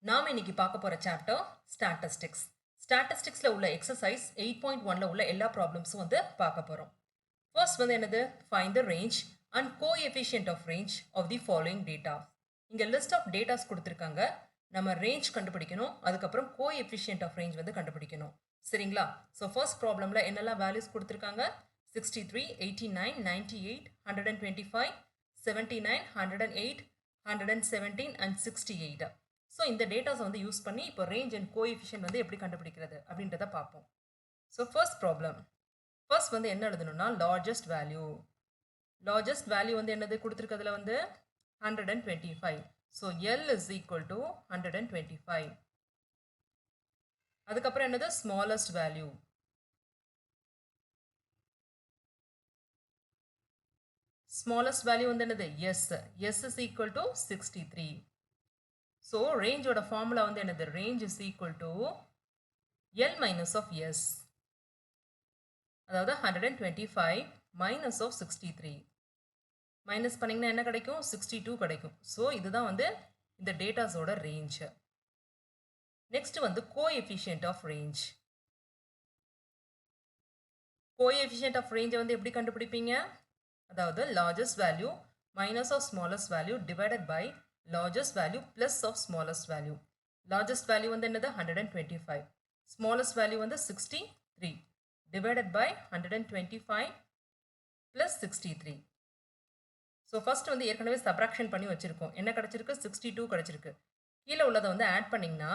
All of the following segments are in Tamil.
நாம இன்னைக்கு பார்க்க போற சாப்டர் ஸ்டாட்டிஸ்டிக்ஸ். ஸ்டாட்டிஸ்டிக்ஸ்ல உள்ள எக்ஸசைஸ் 8.1ல உள்ள எல்லா ப்ராப்ளம்ஸும் வந்து பார்க்க போறோம். ஃபர்ஸ்ட் வந்து என்னது? Find the range and coefficient of range of the following data. இங்க லிஸ்ட் ஆஃப் டேட்டாஸ் கொடுத்துருக்காங்க. நம்ம ரேஞ்ச் கண்டுபிடிக்கணும், அதுக்கப்புறம் கோஎஃபிஷியன்ட் ஆஃப் ரேஞ்ச் வந்து கண்டுபிடிக்கணும். சரிங்களா? ஸோ ஃபர்ஸ்ட் ப்ராப்ளம்ல என்னெல்லாம் வேல்யூஸ் கொடுத்துருக்காங்க? 63, 89, 98, 125, 79, 108, 117 and 68. ஸோ இந்த டேட்டாஸ் வந்து யூஸ் பண்ணி இப்போ ரேஞ்ச் அண்ட் கோஎஃபிஷியன்ட் வந்து எப்படி கண்டுபிடிக்கிறது அப்படின்றத பார்ப்போம். So first problem. ஃபர்ஸ்ட் வந்து என்ன எழுதணும்னா லார்ஜஸ்ட் வேல்யூ. லார்ஜஸ்ட் வேல்யூ வந்து என்னது கொடுத்துருக்கிறதுல வந்து 125. So L is equal to 125. அதுக்கப்புறம் என்னது? Smallest value. ஸ்மாலஸ்ட் வேல்யூ வந்து என்னது? S. S is equal to 63. So ரேஞ்சோட ஃபார்முலா வந்து என்னது? Range is equal to L minus of S, அதாவது 125 மைனஸ் ஆஃப் 63. மைனஸ் பண்ணிங்கன்னா என்ன கிடைக்கும்? 62 கிடைக்கும். ஸோ இதுதான் வந்து இந்த டேட்டாஸோட ரேஞ்ச். நெக்ஸ்ட் வந்து coefficient of range. Coefficient of ரேஞ்சை வந்து எப்படி கண்டுபிடிப்பீங்க? அதாவது largest value minus of smallest value divided by largest value plus of smallest value. Largest value வந்து என்னது? 125. Smallest value வந்து 63 divided by 125 plus 63. So first வந்து ஏற்கனவே subtraction பண்ணி வச்சிருக்கோம். என்ன கிடைச்சிருக்கு? 62 கிடைச்சிருக்கு. கீழே உள்ளதை வந்து ஆட் பண்ணிங்கன்னா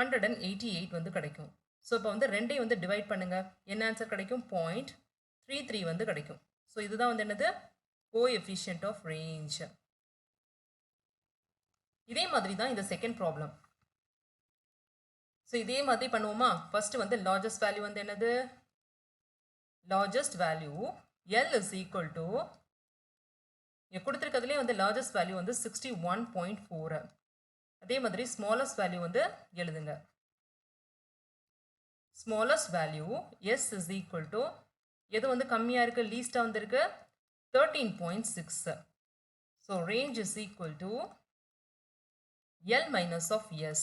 188 வந்து கிடைக்கும். ஸோ இப்போ வந்து ரெண்டையும் வந்து டிவைட் பண்ணுங்க. என்ன ஆன்சர் கிடைக்கும்? 0.33 வந்து கிடைக்கும். ஸோ இதுதான் வந்து என்னது? Coefficient of range. இதே மாதிரி தான் இந்த செகண்ட் ப்ராப்ளம். ஸோ இதே மாதிரி பண்ணுவோமா? ஃபர்ஸ்ட் வந்து லார்ஜஸ்ட் வேல்யூ வந்து என்னது? Largest value L is equal to, இங்கே கொடுத்துருக்கிறதுலே வந்து லார்ஜஸ்ட் வேல்யூ வந்து 61.4. அதே மாதிரி ஸ்மாலஸ்ட் வேல்யூ வந்து எழுதுங்க. Smallest value S is equal to, எது வந்து கம்மியாக இருக்குது? லீஸ்டாக வந்துருக்கு 13.6. So range is equal to L minus of S,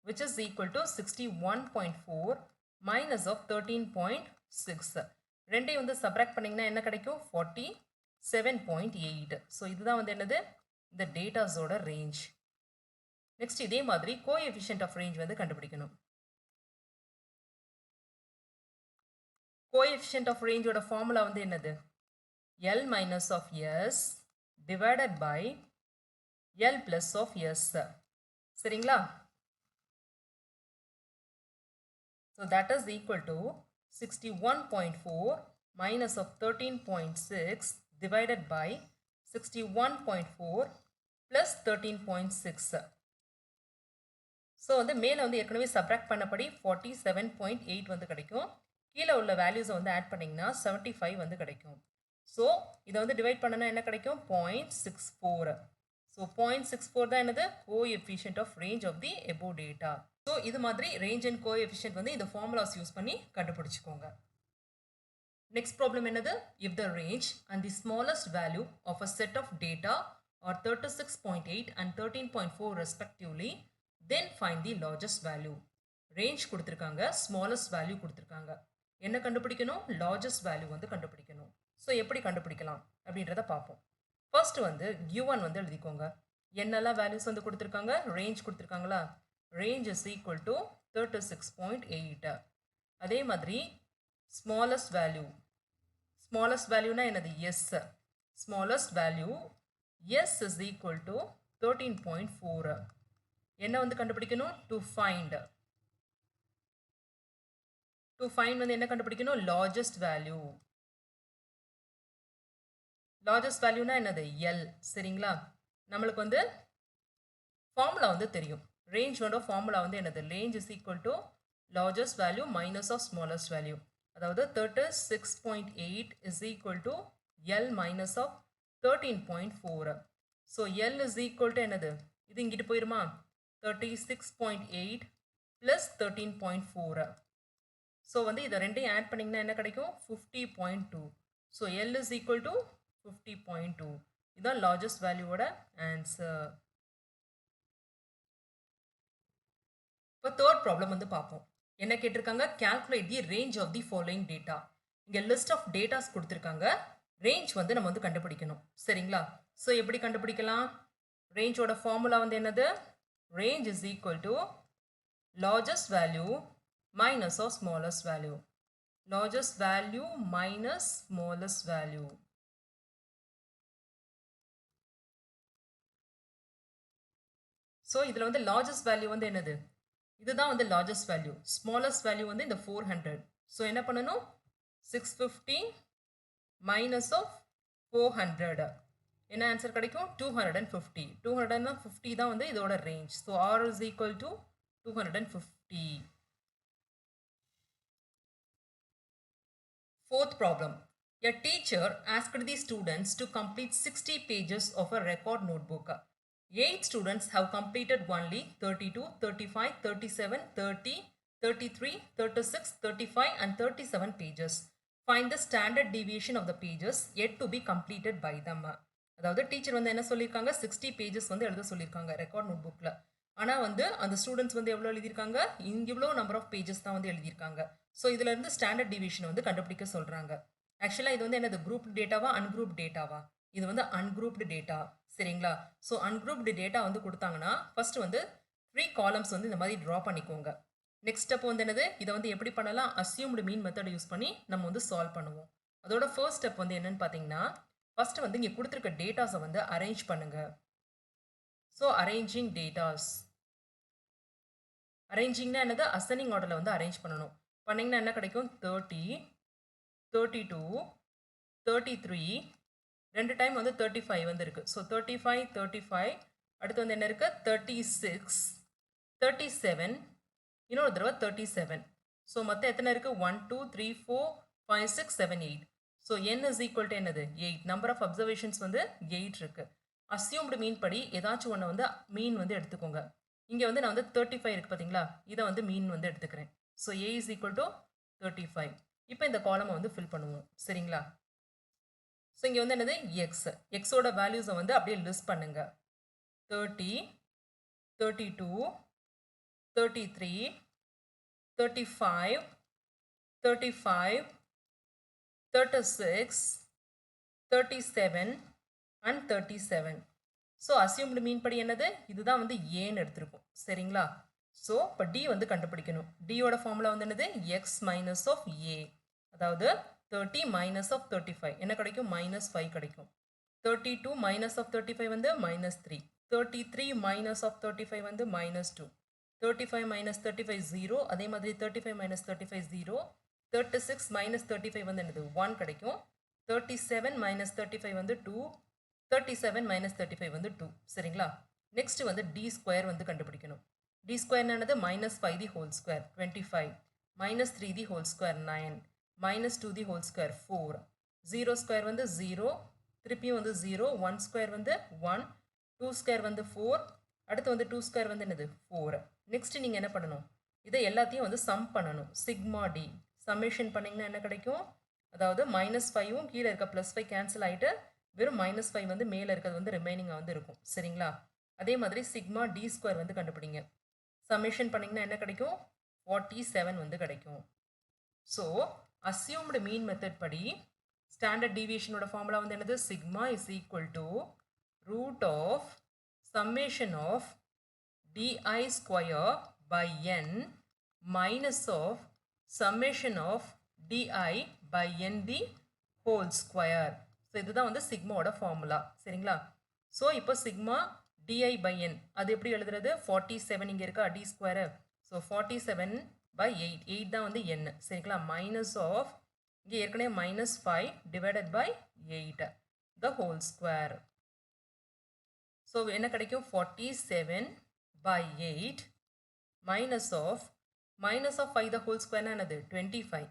which is equal to 61.4 minus of 13.6. ரெண்டையும் வந்து சப்ராக்ட் பண்ணிங்கன்னா என்ன கிடைக்கும்? 47.8. ஸோ இதுதான் வந்து என்னது? இந்த டேட்டாஸோட ரேஞ்ச். நெக்ஸ்ட் இதே மாதிரி கோஎஃபிஷியன்ட் ஆஃப் ரேஞ்ச் வந்து கண்டுபிடிக்கணும். கோஎஃபிஷியன்ட் ஆஃப் ரேஞ்சோட ஃபார்முலா வந்து என்னது? L minus of S divided by L plus of S. சரிங்களா? So that is equal to 61.4 minus of 13.6 divided by 61.4 plus 13.6. So வந்து மேலே வந்து ஏற்கனவே சப்ராக்ட் பண்ணபடி 47.8 வந்து கிடைக்கும். கீழே உள்ள வேல்யூஸை வந்து ஆட் பண்ணிங்கன்னா 75 வந்து கிடைக்கும். ஸோ இதை வந்து டிவைட் பண்ணனா என்ன கிடைக்கும்? 0.64. ஸோ 0.64 தான் என்னது? Coefficient of range of the above data. So இது மாதிரி ரேஞ்ச் அண்ட் கோஎஃபிஷியன்ட் வந்து இந்த ஃபார்முலாஸ் யூஸ் பண்ணி கண்டுபிடிச்சிக்கோங்க. நெக்ஸ்ட் ப்ராப்ளம் என்னது? If the range and the smallest value of a set of data are 36.8 and 13.4 respectively, then find the largest value. Range கொடுத்துருக்காங்க, ஸ்மாலஸ்ட் வேல்யூ கொடுத்துருக்காங்க. என்ன கண்டுபிடிக்கணும்? லார்ஜஸ்ட் வேல்யூ வந்து கண்டுபிடிக்கணும். ஸோ எப்படி கண்டுபிடிக்கலாம் அப்படின்றத பார்ப்போம். ஃபர்ஸ்ட் வந்து given வந்து எழுதிக்கோங்க. என்னெல்லாம் வேல்யூஸ் வந்து கொடுத்துருக்காங்க? ரேஞ்ச் கொடுத்துருக்காங்களா? Range is equal to 36.8. அதே மாதிரி ஸ்மாலஸ்ட் வேல்யூ. ஸ்மாலஸ்ட் வேல்யூனா என்னது? S. Smallest value S is equal to 13.4. என்ன வந்து கண்டுபிடிக்கணும்? டு ஃபைண்ட் வந்து என்ன கண்டுபிடிக்கணும்? Largest value. லார்ஜஸ்ட் வேல்யூனா என்னது? எல். சரிங்களா? நம்மளுக்கு வந்து ஃபார்முலா வந்து தெரியும். ரேஞ்சோட ஃபார்முலா வந்து என்னது? Range is equal to largest value minus of smallest value. அதாவது 36.8 is equal to L minus of 13.4. So L is equal to என்னது? இது இங்கிட்டு போயிருமா? 36.8 ப்ளஸ் 13.4. ஸோ வந்து இதை ரெண்டையும் ஆட் பண்ணிங்கன்னா என்ன கிடைக்கும்? 50.2. So L is equal to 50.2. இதுதான் லார்ஜஸ்ட் வேல்யூவோட ஆன்சர். இப்போ தேர்ட் ப்ராப்ளம் வந்து பார்ப்போம். என்ன கேட்டிருக்காங்க? Calculate the range of the following data. இங்கே லிஸ்ட் ஆஃப் டேட்டாஸ் கொடுத்துருக்காங்க. ரேஞ்ச் வந்து நம்ம வந்து கண்டுபிடிக்கணும். சரிங்களா? ஸோ எப்படி கண்டுபிடிக்கலாம்? ரேஞ்சோட ஃபார்முலா வந்து என்னது? Range is equal to largest value minus or smallest value. Largest value minus smallest value. So இதில் வந்து largest value வந்து என்னது? இதுதான் வந்து largest value. Smallest value வந்து இந்த 400. So என்ன பண்ணணும்? 650 minus of 400. என்ன ஆன்சர் கிடைக்கும்? 250. 250 தான் வந்து இதோட range. So R is equal to 250. Fourth problem. A teacher asked the students to complete 60 pages of a record notebook. 8 students have completed only 32, 35, 37, 30, 33, 36, 35 and 37 pages. Find the standard deviation of the pages yet to be completed by them. அதாவது டீச்சர் வந்து என்ன சொல்லியிருக்காங்க? 60 பேஜஸ் வந்து எழுத சொல்லியிருக்காங்க ரெக்கார்ட் நோட் புக்கில். ஆனால் வந்து அந்த ஸ்டூடெண்ட்ஸ் வந்து எவ்வளோ எழுதியிருக்காங்க? இவ்வளோ நம்பர் ஆஃப் பேஜஸ் தான் வந்து எழுதியிருக்காங்க. ஸோ இதில் இருந்து ஸ்டாண்டர்ட் டிவிஷன் வந்து கண்டுபிடிக்க சொல்கிறாங்க. ஆக்சுவலாக இது வந்து என்னது? குரூப் டேட்டாவா அன்குரூப் டேட்டாவா? இது வந்து அன்குரூப்டு டேட்டா. சரிங்களா? ஸோ அன்குரூப்டு டேட்டா வந்து கொடுத்தாங்கன்னா ஃபர்ஸ்ட் வந்து 3 காலம்ஸ் வந்து இந்த மாதிரி ட்ரா பண்ணிக்கோங்க. நெக்ஸ்ட் ஸ்டெப் வந்து என்னது? இதை வந்து எப்படி பண்ணலாம்? அஸ்யூம்டு மீன் மெத்தட் யூஸ் பண்ணி நம்ம வந்து சால்வ் பண்ணுவோம். அதோட ஃபர்ஸ்ட் ஸ்டெப் வந்து என்னன்னு பார்த்தீங்கன்னா, ஃபர்ஸ்ட் வந்து இங்கே கொடுத்துருக்க டேட்டாஸை வந்து அரேஞ்ச் பண்ணுங்க. So arranging datas. அரேஞ்சிங்னா என்னது? அசனிங் ஆர்டரில் வந்து அரேஞ்ச் பண்ணணும். பண்ணிங்கன்னா என்ன கிடைக்கும்? 30, 32, 33, ரெண்டு டைம் வந்து 35 வந்து இருக்கு. ஸோ 35, 35, அடுத்து வந்து என்ன இருக்கு? 36, 37, இன்னொரு தடவை 37. ஸோ மொத்தம் எத்தனை இருக்கு? 1, 2, 3, 4, 5, 6, 7, 8. So n is equal to என்னது? 8. நம்பர் ஆஃப் அப்சர்வேஷன்ஸ் வந்து 8 இருக்கு. அஸ்யூம்டு மீன் படி ஏதாச்சும் ஒன்று வந்து மீன் வந்து எடுத்துக்கோங்க. இங்கே வந்து நான் வந்து 35 இருக்கு பார்த்தீங்களா? இதை வந்து மீன் வந்து எடுத்துக்கிறேன். So a is equal to 35. இப்போ இந்த காலமை வந்து ஃபில் பண்ணுவோம். சரிங்களா? ஸோ இங்கே வந்து என்னது? எக்ஸ். எக்ஸோட வேல்யூஸை வந்து அப்படியே லிஸ்ட் பண்ணுங்க. 30, 32, 33, 35, 35, 36, 37 and 37. ஸோ அஸ்யூம்டு மீன் படி என்னது? இதுதான் வந்து ஏன்னு எடுத்திருக்கும். சரிங்களா? ஸோ இப்போ டி வந்து கண்டுபிடிக்கணும். டியோட ஃபார்முலா வந்து என்னது? எக்ஸ் மைனஸ் ஆஃப் ஏ. அதாவது 30 மைனஸ் ஆஃப் 35 என்ன கிடைக்கும்? -5 கிடைக்கும். 32 மைனஸ் ஆஃப் 35 வந்து -3. 33 மைனஸ் ஆஃப் 35 வந்து -2. 35 மைனஸ் 35 0. அதே மாதிரி 35 மைனஸ் 35 0. 36 மைனஸ் 35 வந்து என்னது? 1 கிடைக்கும். 37 மைனஸ் 35 வந்து 2. 37 மைனஸ் 35 வந்து 2. சரிங்களா? நெக்ஸ்ட் வந்து டி ஸ்கொயர் வந்து கண்டுபிடிக்கணும். டி ஸ்கொயர் என்னது? -5 தி whole square 25, -3 the whole square 9, -2 the whole square 4, 0 square வந்து 0, திருப்பியும் வந்து 0, 1 ஸ்கொயர் வந்து 1, 2 ஸ்கொயர் வந்து 4, அடுத்து வந்து 2 ஸ்கொயர் வந்து என்னது? 4. நெக்ஸ்ட் நீங்கள் என்ன பண்ணணும்? இதை எல்லாத்தையும் வந்து சம் பண்ணணும். சிக்மா டி சம்மேஷன் பண்ணிங்கன்னா என்ன கிடைக்கும்? அதாவது -5ம் கீழே இருக்க +5 கேன்சல் ஆகிட்டு வெறும் -5 வந்து மேலே இருக்கிறது வந்து ரிமைனிங்காக வந்து இருக்கும். சரிங்களா? அதே மாதிரி சிக்மா டி ஸ்கொயர் வந்து கண்டுபிடிங்க. சம்மேஷன் பண்ணிங்கன்னா என்ன கிடைக்கும்? 47 வந்து கிடைக்கும். ஸோ அஸ்யூம்டு மீன் மெத்தட் படி ஸ்டாண்டர்ட் டீவியேஷனோட ஃபார்முலா வந்து என்னது? Sigma is equal to root of summation of DI square by N minus of summation of DI by N the whole square. So இதுதான் வந்து சிக்மாவோட ஃபார்முலா. சரிங்களா? ஸோ இப்போ சிக்மா டிஐ பை என் அது எப்படி எழுதுறது? 47 இங்கே இருக்கா? D square. So 47 by 8. 8 தான் வந்து n. சரிங்களா? மைனஸ் ஆஃப் இங்கே ஏற்கனவே -5 divided by 8 the whole square. So என்ன கிடைக்கும்? 47 by 8 minus of -5 the whole square என்னது? 25.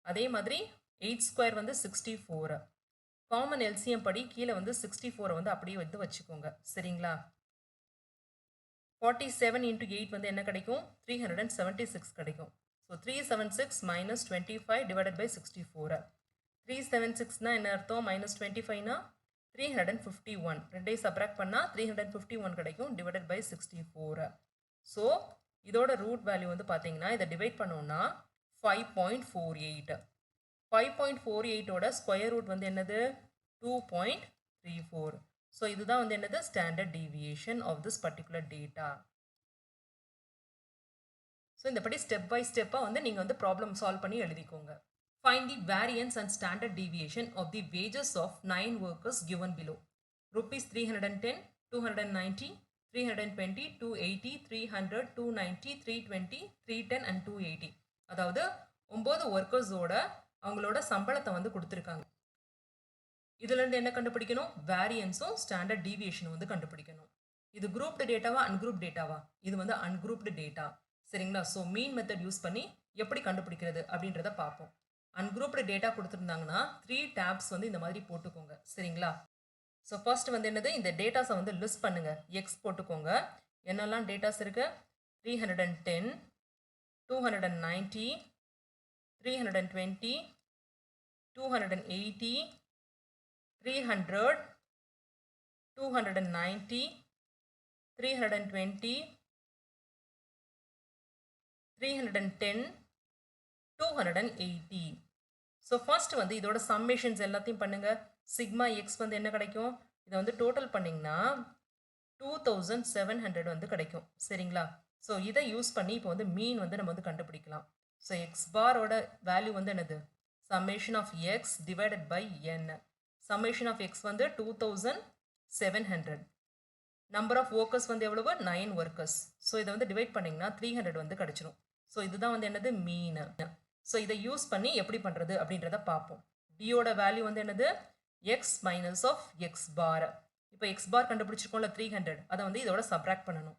அதே மாதிரி 8 ஸ்கொயர் வந்து 64. காமன் எல்சிஎம் படி கீழே வந்து 64 வந்து அப்படியே வந்து வச்சுக்கோங்க. சரிங்களா? 47 into 8 வந்து என்ன கிடைக்கும்? 376 கிடைக்கும். So 376 minus 25 divided by 64. 376 என்ன அர்த்தம்? -25 351. ரெண்டையும் சப்ராக்ட் பண்ணால் 351 கிடைக்கும் divided by 64. ஸோ இதோட ரூட் வேல்யூ வந்து பார்த்தீங்கன்னா இதை டிவைட் பண்ணோம்னா 5.48. 5.48ஓட ஸ்கொயர் ரூட் வந்து என்னது 2.34. ஸோ இதுதான் வந்து என்னது standard deviation of this particular data. So இந்தபடி ஸ்டெப் பை ஸ்டெப்பாக வந்து நீங்கள் வந்து ப்ராப்ளம் சால்வ் பண்ணி எழுதிக்கோங்க. Find the variance and standard deviation of the wages of 9 workers given below. Rupees 310, 290, 320, 280, 300, 290, 320, 310 and 280. அதாவது 9 ஒர்க்கர்ஸோட அவங்களோட சம்பளத்தை வந்து கொடுத்துருக்காங்க. இதுலேருந்து என்ன கண்டுபிடிக்கணும்? வேரியன்ஸும் ஸ்டாண்டர்ட் டீவியேஷனும் வந்து கண்டுபிடிக்கணும். இது குரூப்டு டேட்டாவா அன்குரூப் டேட்டாவா? இது வந்து அன்குரூப்டு டேட்டா. சரிங்களா? ஸோ மீன் மெத்தட் யூஸ் பண்ணி எப்படி கண்டுபிடிக்கிறது அப்படின்றத பார்ப்போம். அன்குரூப்டு டேட்டா கொடுத்துருந்தாங்கன்னா 3 டேப்ஸ் வந்து இந்த மாதிரி போட்டுக்கோங்க. சரிங்களா? ஸோ ஃபர்ஸ்ட் வந்து என்னது, இந்த டேட்டாஸை வந்து லிஸ்ட் பண்ணுங்க. எக்ஸ் போட்டுக்கோங்க. என்னெல்லாம் டேட்டாஸ் இருக்கு? 310, 290, 320, 280, 300, 290, 320, 310, 280. ஸோ ஃபர்ஸ்ட் வந்து இதோட சம்மேஷன்ஸ் எல்லாத்தையும் பண்ணுங்க. சிக்மா எக்ஸ் வந்து என்ன கிடைக்கும்? இதை வந்து டோட்டல் பண்ணிங்கன்னா 2700 வந்து கிடைக்கும். சரிங்களா? ஸோ இதை யூஸ் பண்ணி இப்போ வந்து மீன் வந்து நம்ம வந்து கண்டுபிடிக்கலாம். ஸோ எக்ஸ் பாரோட வேல்யூ வந்து என்னது? Summation of X divided by N. Summation of X வந்து 2700. நம்பர் ஆஃப் ஒர்க்கர்ஸ் வந்து எவ்வளவு? 9 ஒர்க்கர்ஸ். ஸோ இதை வந்து டிவைட் பண்ணிங்கன்னா 300 வந்து கிடைச்சிரும். ஸோ இதுதான் வந்து என்னது? மீன். ஸோ இதை யூஸ் பண்ணி எப்படி பண்ணுறது அப்படின்றத பார்ப்போம். டியோட வேல்யூ வந்து என்னது? எக்ஸ் மைனஸ் ஆஃப் எக்ஸ் பார். இப்போ எக்ஸ் பார் கண்டுபிடிச்சிருக்கோம்ல 300, அதை வந்து இதோட சப்ராக்ட் பண்ணணும்.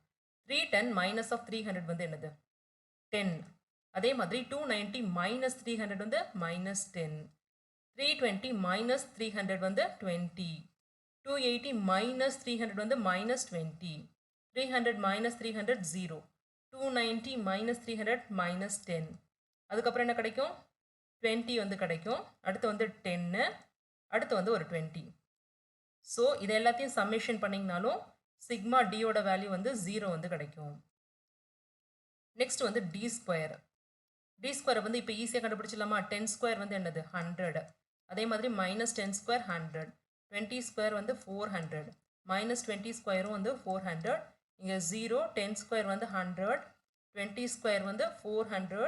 310 மைனஸ் ஆஃப் 300 வந்து என்னது? 10. அதே மாதிரி 290 மைனஸ் 300 வந்து மைனஸ் 10. 320 மைனஸ் 300 வந்து 20. 280 மைனஸ் 300 வந்து மைனஸ் 20. 300 மைனஸ் 300 0. 290 minus 300 minus 10. அதுக்கப்புறம் என்ன கிடைக்கும்? 20 வந்து கிடைக்கும். அடுத்து வந்து 10, அடுத்து வந்து ஒரு 20. ஸோ இது எல்லாத்தையும் சம்மேஷன் பண்ணிங்கனாலும் சிக்மா டியோட வேல்யூ வந்து 0 வந்து கிடைக்கும். நெக்ஸ்ட் வந்து டி ஸ்கொயர். டி ஸ்கொயரை வந்து இப்போ ஈஸியாக கண்டுபிடிச்சிடலாமா? 10 ஸ்கொயர் வந்து என்னது? 100. அதே மாதிரி மைனஸ் 10 ஸ்கொயர் 100. 20 ஸ்கொயர் வந்து 400. மைனஸ் 20 ஸ்கொயரும் வந்து 400. இங்கே 0. 10 ஸ்கொயர் வந்து 100. 20 ஸ்கொயர் வந்து 400.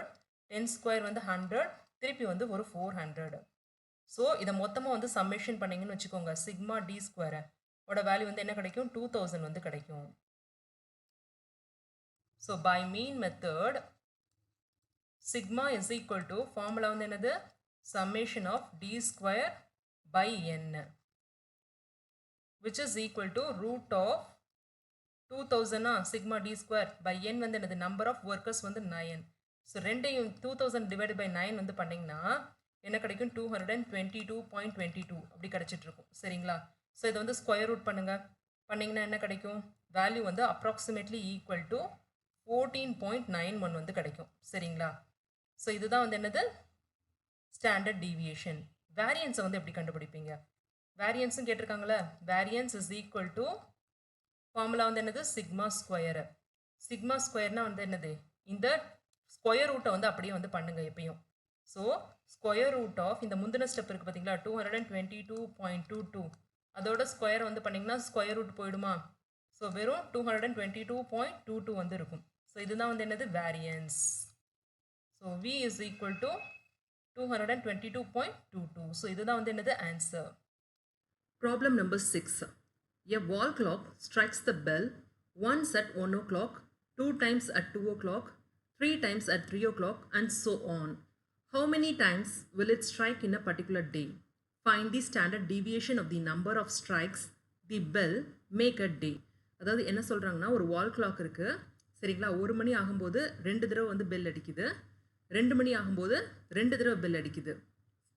10 ஸ்கொயர் வந்து 100. திருப்பி வந்து ஒரு 400. ஸோ இதை மொத்தமாக வந்து சம்மேஷன் பண்ணிங்கன்னு வச்சுக்கோங்க. சிக்மா டி ஸ்கொயரை ஓட வேல்யூ வந்து என்ன கிடைக்கும்? 2000 வந்து கிடைக்கும். So by mean method sigma is equal to formula வந்து என்னது? Summation of D square by N, which is equal to root of 2000 sigma D square by N வந்து என்னது? நம்பர் ஆஃப் ஒர்க்கர்ஸ் வந்து 9. ஸோ ரெண்டையும் 2000 டிவைட் பை 9 வந்து பண்ணிங்கன்னா என்ன கிடைக்கும்? 222.22 அப்படி கிடைச்சிட்டு இருக்கும். சரிங்களா? ஸோ இதை வந்து ஸ்கொயர் ரூட் பண்ணுங்க. பண்ணிங்கன்னா என்ன கிடைக்கும்? வேல்யூ வந்து அப்ராக்சிமேட்லி ஈக்குவல் டு 14.91 வந்து கிடைக்கும். சரிங்களா? ஸோ இதுதான் வந்து என்னது? Standard deviation. வேரியன்ஸை வந்து எப்படி கண்டுபிடிப்பீங்க? வேரியன்ஸும் கேட்டிருக்காங்களே. Variance is equal to formula வந்து என்னது? Sigma square. சிக்மா ஸ்கொயர்னா வந்து என்னது? இந்த ஸ்கொயர் ரூட்டை வந்து அப்படியே வந்து பண்ணுங்க எப்பயும். ஸோ ஸ்கொயர் ரூட் ஆஃப் இந்த முந்தின ஸ்டெப் இருக்குது பார்த்தீங்களா? 222.22 அதோட ஸ்கொயர் வந்து பண்ணிங்கன்னா ஸ்கொயர் ரூட் போயிடுமா? ஸோ வெறும் 222.22 வந்து இருக்கும். ஸோ இதுதான் வந்து என்னது? Variance. So V is equal to 222.22. So இதுதான் வந்து என்னது? Answer. Problem number 6. A wall clock strikes the bell once at 1 o'clock, 2 times at 2 o'clock, 3 times at 3 o'clock, and so on. How many times will it strike in a particular day? Find the standard deviation of the number of strikes the bell make a day. அதாவது என்ன சொல்கிறாங்கன்னா, ஒரு வால் கிளாக் இருக்குது. சரிங்களா? 1 மணி ஆகும்போது 2 தடவை வந்து பெல் அடிக்குது. 2 மணி ஆகும்போது 2 தடவை பெல் அடிக்குது.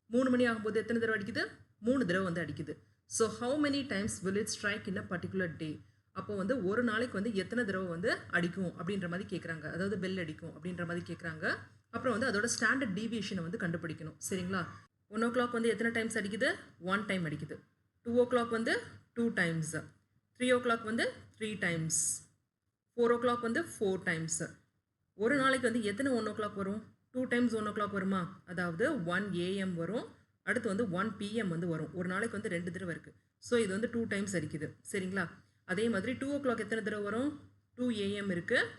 3 மணி ஆகும்போது எத்தனை தடவை அடிக்குது? 3 தடவை வந்து அடிக்குது. So how many times will it strike in a particular day? அப்போ வந்து ஒரு நாளைக்கு வந்து எத்தனை தடவை வந்து அடிக்கும் அப்படின்ற மாதிரி கேட்குறாங்க. அதாவது பெல் அடிக்கும் அப்படின்ற மாதிரி கேட்குறாங்க. அப்புறம் வந்து அதோட ஸ்டாண்டர்ட் டீவியேஷனை வந்து கண்டுபிடிக்கணும். சரிங்களா? 1 o'clock வந்து எத்தனை டைம்ஸ் அடிக்குது? 1 டைம் அடிக்குது. 2 o'clock வந்து 2 times. 3 o'clock வந்து 3 times. 4 o'clock வந்து 4 times. ஒரு நாளைக்கு வந்து எத்தனை 1 o'clock வரும்? 2 times 1 o'clock வருமா? அதாவது 1 AM வரும், அடுத்து வந்து 1 PM வந்து வரும். ஒரு நாளைக்கு வந்து 2 தடவை இருக்குது. ஸோ இது வந்து 2 times அடிக்குது. சரிங்களா? அதே மாதிரி 2 o'clock எத்தனை தடவை வரும்? 2 AM இருக்குது,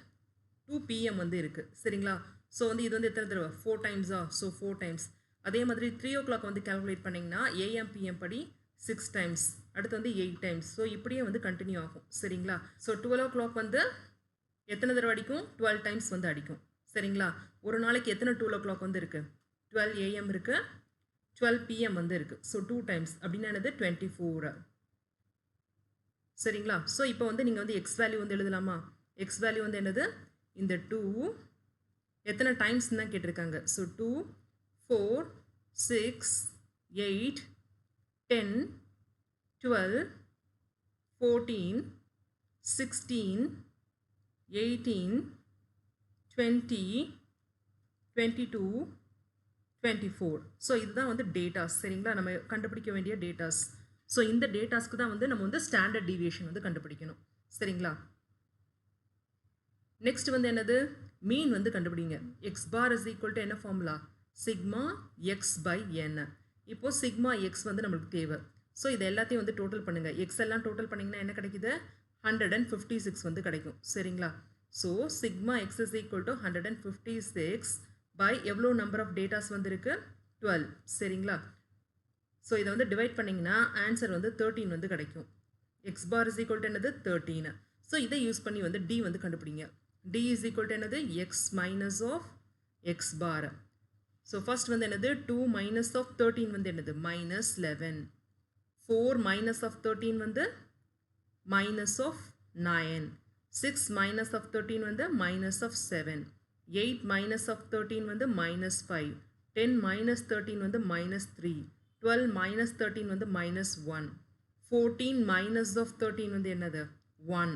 2 PM வந்து இருக்குது. சரிங்களா? ஸோ வந்து இது வந்து எத்தனை தடவை? 4 timesஆ? So 4 times. அதே மாதிரி 3 o'clock வந்து கால்குலேட் பண்ணிங்கன்னா AM PM படி 6 times, அடுத்து வந்து 8 times. ஸோ இப்படியே வந்து கண்டினியூ ஆகும். சரிங்களா? ஸோ 12 o'clock வந்து எத்தனை தடவை அடிக்கும்? 12 times வந்து அடிக்கும். சரிங்களா? ஒரு நாளைக்கு எத்தனை 12 o'clock வந்து இருக்குது? 12 AM இருக்குது, 12 PM வந்து இருக்குது. ஸோ 2 times அப்படின்னா என்னது? 24. சரிங்களா? ஸோ இப்போ வந்து நீங்கள் வந்து எக்ஸ் வேல்யூ வந்து எழுதலாமா? எக்ஸ் வேல்யூ வந்து என்னது? இந்த 2 எத்தனை டைம்ஸ் தான் கேட்டிருக்காங்க. ஸோ 2, 4, 6, 8, 10, 12, 14, 16, 18, 20, 22, 24. ஸோ இதுதான் வந்து டேட்டாஸ். சரிங்களா? நம்ம கண்டுபிடிக்க வேண்டிய டேட்டாஸ். ஸோ இந்த டேட்டாஸ்க்கு தான் வந்து நம்ம வந்து ஸ்டாண்டர்ட் டீவியேஷன் வந்து கண்டுபிடிக்கணும். சரிங்களா? நெக்ஸ்ட் வந்து என்னது? மீன் வந்து கண்டுபிடிங்க. X bar is equal to என்ன formula? Sigma X by N. இப்போது சிக்மா எக்ஸ் வந்து நம்மளுக்கு தேவை. ஸோ இது எல்லாத்தையும் வந்து டோட்டல் பண்ணுங்கள். எக்ஸ் எல்லாம் டோட்டல் பண்ணிங்கன்னா என்ன கிடைக்குது? 156 வந்து கிடைக்கும். சரிங்களா? So sigma X is equal to 156 by எவ்வளோ நம்பர் ஆஃப் டேட்டாஸ் வந்து இருக்குது? 12. சரிங்களா? ஸோ இதை வந்து டிவைட் பண்ணிங்கன்னா ஆன்சர் வந்து 13 வந்து கிடைக்கும். X bar is equal to என்னது? 13. ஸோ இதை யூஸ் பண்ணி வந்து டி வந்து கண்டுபிடிங்க. டி இஸ் ஈக்குவல் டு என்னது? X minus of X bar. So first வந்து என்னது? 2 மைனஸ் ஆஃப் 13 வந்து என்னது? மைனஸ் 11. 4 மைனஸ் ஆஃப் 13 வந்து மைனஸ் ஆஃப் 9. 6 மைனஸ் ஆஃப் 13 வந்து மைனஸ் ஆஃப் 7. 8 மைனஸ் ஆஃப் 13 வந்து மைனஸ் 5. 10 மைனஸ் 13 வந்து மைனஸ் 3. 12 மைனஸ் 13 வந்து மைனஸ் 1. 14 மைனஸ் ஆஃப் 13 வந்து என்னது? 1.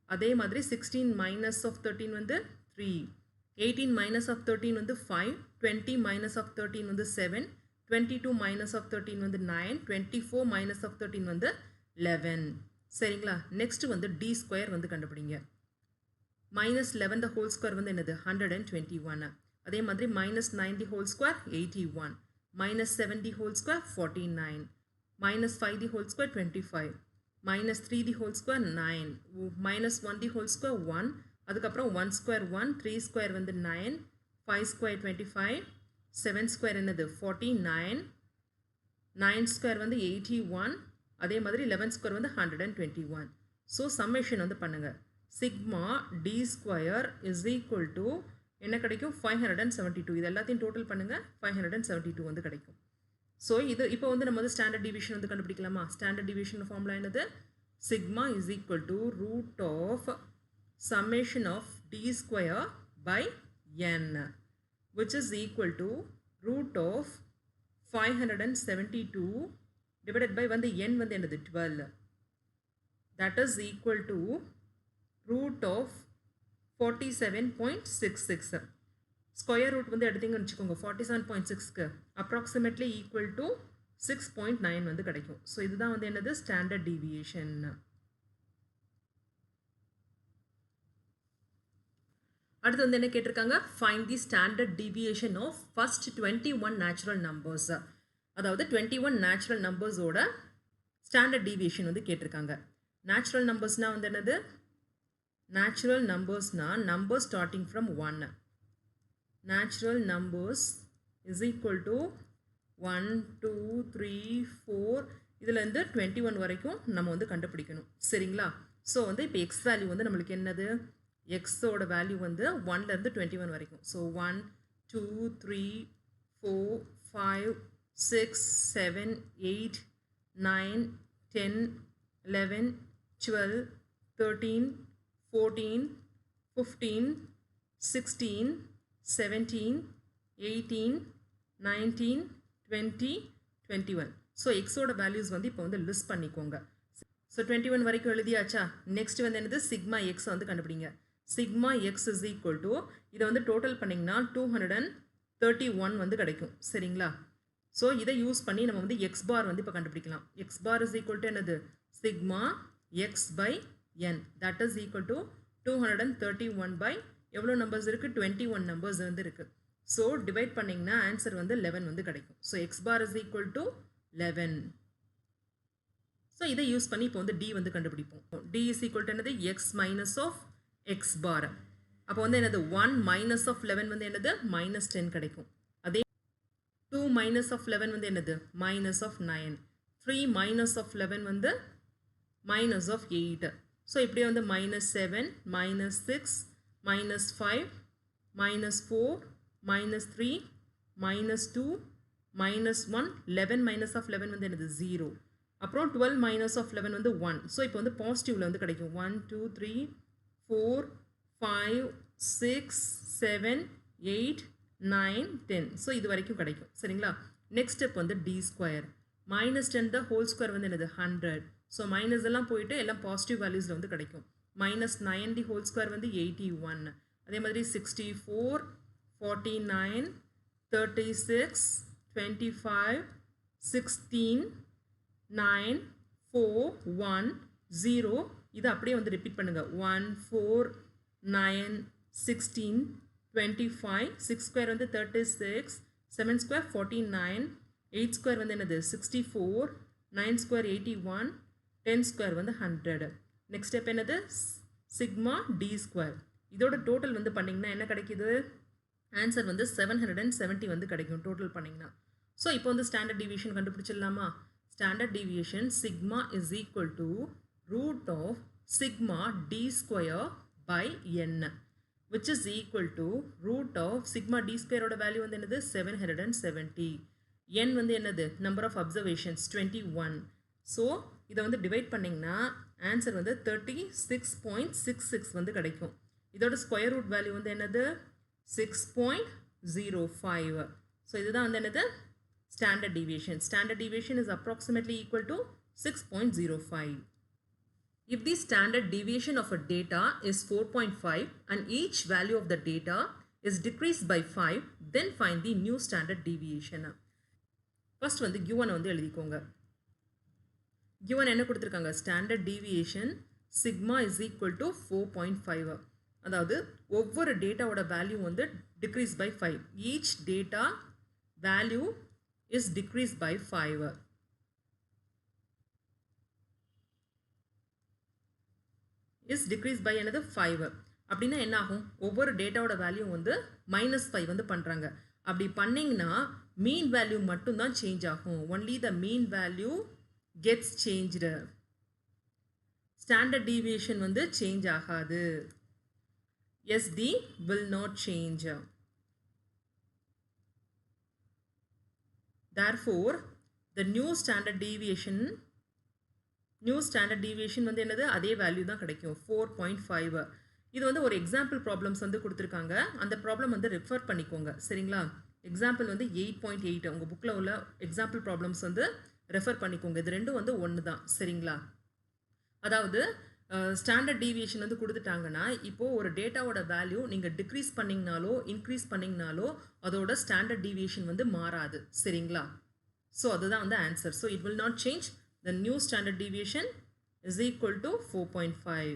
அதே மாதிரி 16 மைனஸ் ஆஃப் 13 வந்து 3. 18 மைனஸ் ஆஃப் 13 வந்து 5. 20 மைனஸ் ஆஃப் 13 வந்து 7. 22 மைனஸ் ஆஃப் 13 வந்து 9. 24 மைனஸ் ஆஃப் 13 வந்து 11. சரிங்களா? நெக்ஸ்ட் வந்து டி ஸ்கொயர் வந்து கண்டுபிடிங்க. மைனஸ் 11 த ஹோல் ஸ்கொயர் வந்து என்னது? 121. அதே மாதிரி minus 9 the whole square 81. minus 7 the whole square 49, minus 5 the whole square 25, minus 3 the whole square 9, minus 1 the whole square 1, அதுக்கப்புறம் 1 square 1, 3 square வந்து 9, 5 square 25, 7 square என்னது 49, 9 square வந்து 81, அதே மாதிரி 11 square வந்து 121. ஸோ சம்மேஷன் வந்து பண்ணுங்க. Sigma D square is equal to என்ன கிடைக்கும்? 572. இது எல்லாத்தையும் டோட்டல் பண்ணுங்கள், 572 வந்து கிடைக்கும். ஸோ இது இப்போ வந்து நம்ம வந்து ஸ்டாண்டர்ட் டிவிஷன் வந்து கண்டுபிடிக்கலாமா? ஸ்டாண்டர்ட் டிவிஷன் ஃபார்முலா என்னது? Sigma is equal to root of summation of D square by N which is equal to root of 572 divided by வந்து என் வந்து என்னது? 12. That is equal to root of 47.66. Square root வந்து எடுத்தீங்கன்னு வச்சுக்கோங்க 47.6க்கு அப்ராக்சிமேட்லி ஈக்குவல் டு 6.9 வந்து கிடைக்கும். ஸோ இதுதான் வந்து என்னது? Standard deviation. அடுத்து வந்து என்ன கேட்டிருக்காங்க? Find the standard deviation of first 21 natural numbers. அதாவது 21 நேச்சுரல் நம்பர்ஸோட ஸ்டாண்டர்ட் டீவியேஷன் வந்து கேட்டிருக்காங்க. நேச்சுரல் நம்பர்ஸ்னால் வந்து என்னது? Natural numbers na numbers starting from 1. Natural numbers is equal to 1, 2, 3, 4 இதிலேருந்து 21 வரைக்கும் நம்ம வந்து கண்டுபிடிக்கணும். சரிங்களா? ஸோ வந்து இப்போ எக்ஸ் வேல்யூ வந்து நம்மளுக்கு என்னது? எக்ஸோட வேல்யூ வந்து 1லேருந்து 21 வரைக்கும். ஸோ 1, 2, 3, 4, 5, 6, 7, 8, 9, 10, 11, 12, 13, 14, 15, 16, 17, 18, 19, 20, 21. ஸோ எக்ஸோட வேல்யூஸ் வந்து இப்போ வந்து லிஸ்ட் பண்ணிக்கோங்க. ஸோ 21 வரைக்கும் எழுதியாச்சா? நெக்ஸ்ட் வந்து என்னது? சிக்மா எக்ஸ் வந்து கண்டுபிடிங்க. Sigma X is equal to இதை வந்து டோட்டல் பண்ணிங்கன்னா 231 வந்து கிடைக்கும். சரிங்களா? ஸோ இதை யூஸ் பண்ணி நம்ம வந்து எக்ஸ் பார் வந்து இப்போ கண்டுபிடிக்கலாம். X bar is equal to என்னது? Sigma X by n, that is equal to 231 by எவ்வளோ நம்பர்ஸ் இருக்குது 21 நம்பர்ஸ் வந்து இருக்குது ஸோ டிவைட் பண்ணிங்கன்னா ஆன்சர் வந்து 11 வந்து கிடைக்கும் so X bar is equal to 11 so இதை யூஸ் பண்ணி இப்போ வந்து டி வந்து கண்டுபிடிப்போம் டி இஸ் ஈக்குவல் டு என்னது X minus of X bar அப்போ வந்து என்னது 1 மைனஸ் ஆஃப் 11 வந்து என்னது மைனஸ் 10 கிடைக்கும் அதே 2 மைனஸ் ஆஃப் 11 வந்து என்னது மைனஸ் ஆஃப் 9 3 மைனஸ் ஆஃப் 11 வந்து மைனஸ் ஆஃப் 8 ஸோ இப்படியே வந்து minus 7 minus 6 minus 5 minus 4 minus 3 minus 2 minus 1 11 minus of 11 வந்து என்னது 0 அப்புறம் 12 மைனஸ் ஆஃப் 11 வந்து 1 ஸோ இப்போ வந்து பாசிட்டிவில் வந்து கிடைக்கும் 1 2 3 4 5 6 7 8 9 10 ஸோ இது வரைக்கும் கிடைக்கும் சரிங்களா நெக்ஸ்ட் ஸ்டெப் வந்து D square minus 10 the whole square வந்து என்னது 100 ஸோ மைனஸ் எல்லாம் போயிட்டு எல்லாம் பாசிட்டிவ் வேல்யூஸில் வந்து கிடைக்கும் மைனஸ் 9 தி ஹோல் ஸ்கொயர் வந்து 81 அதே மாதிரி 64 49 36 25 16 9 4 1 0 இது அப்படியே வந்து ரிப்பீட் பண்ணுங்க 1 4 9 16 25 6 ஸ்கொயர் வந்து 36 7 ஸ்கொயர் 49 8 ஸ்கொயர் வந்து என்னது 64 9 ஸ்கொயர் 81 10 ஸ்கொயர் வந்து 100 நெக்ஸ்ட் ஸ்டெப் என்னது சிக்மா டி ஸ்கொயர் இதோட டோட்டல் வந்து பண்ணிங்கன்னா என்ன கிடைக்குது ஆன்சர் வந்து 770 வந்து கிடைக்கும் டோட்டல் பண்ணிங்கன்னா ஸோ இப்போ வந்து ஸ்டாண்டர்ட் டிவியேஷன் கண்டுபிடிச்சிடலாமா standard deviation sigma is equal to root of sigma d square by n which is equal to root of sigma d square oda value வந்து என்னது 770 n வந்து என்னது number of observations 21 so இதை வந்து டிவைட் பண்ணிங்கன்னா ஆன்சர் வந்து 36.66 வந்து கிடைக்கும் இதோட ஸ்கொயர் ரூட் வேல்யூ வந்து என்னது 6.05 ஸோ இதுதான் வந்து என்னது standard deviation. Standard deviation is approximately equal to 6.05. If the standard deviation of a data is 4.5 and each value of the data is decreased by 5, then find the new standard deviation. First வந்து given வந்து எழுதிக்கோங்க given என்ன கொடுத்திருக்காங்க standard deviation sigma is equal to 4.5 அதாவது ஒவ்வொரு டேட்டாவோட வேல்யூ வந்து decrease by 5 each data value is decreased by 5 is decreased by another 5 அப்படின்னா என்ன ஆகும் ஒவ்வொரு டேட்டாவோட வேல்யூ வந்து -5 வந்து பண்றாங்க அப்படி பண்ணீங்கன்னா மீன் வேல்யூ மட்டும் தான் சேஞ்ச் ஆகும் only the mean value gets changed standard deviation வந்து சேஞ்ச் ஆகாது SD will not change therefore the new standard deviation வந்து என்னது அதே வேல்யூ தான் கிடைக்கும் 4.5 இது வந்து ஒரு எக்ஸாம்பிள் ப்ராப்ளம்ஸ் வந்து கொடுத்திருக்காங்க அந்த ப்ராப்ளம் வந்து ரெஃபர் பண்ணிக்கோங்க சரிங்களா எக்ஸாம்பிள் வந்து 8.8 உங்க புக்ல உள்ள எக்ஸாம்பிள் ப்ராப்ளம்ஸ் வந்து ரெஃபர் பண்ணிக்கோங்க இது ரெண்டும் வந்து ஒன்று தான் சரிங்களா அதாவது ஸ்டாண்டர்ட் டீவியேஷன் வந்து கொடுத்துட்டாங்கன்னா இப்போ ஒரு டேட்டாவோட வேல்யூ நீங்கள் டிக்ரீஸ் பண்ணிங்கனாலோ இன்க்ரீஸ் பண்ணிங்கனாலோ அதோட ஸ்டாண்டர்ட் டீவியேஷன் வந்து மாறாது சரிங்களா ஸோ அதுதான் வந்து answer so it will not change the new standard deviation is equal to 4.5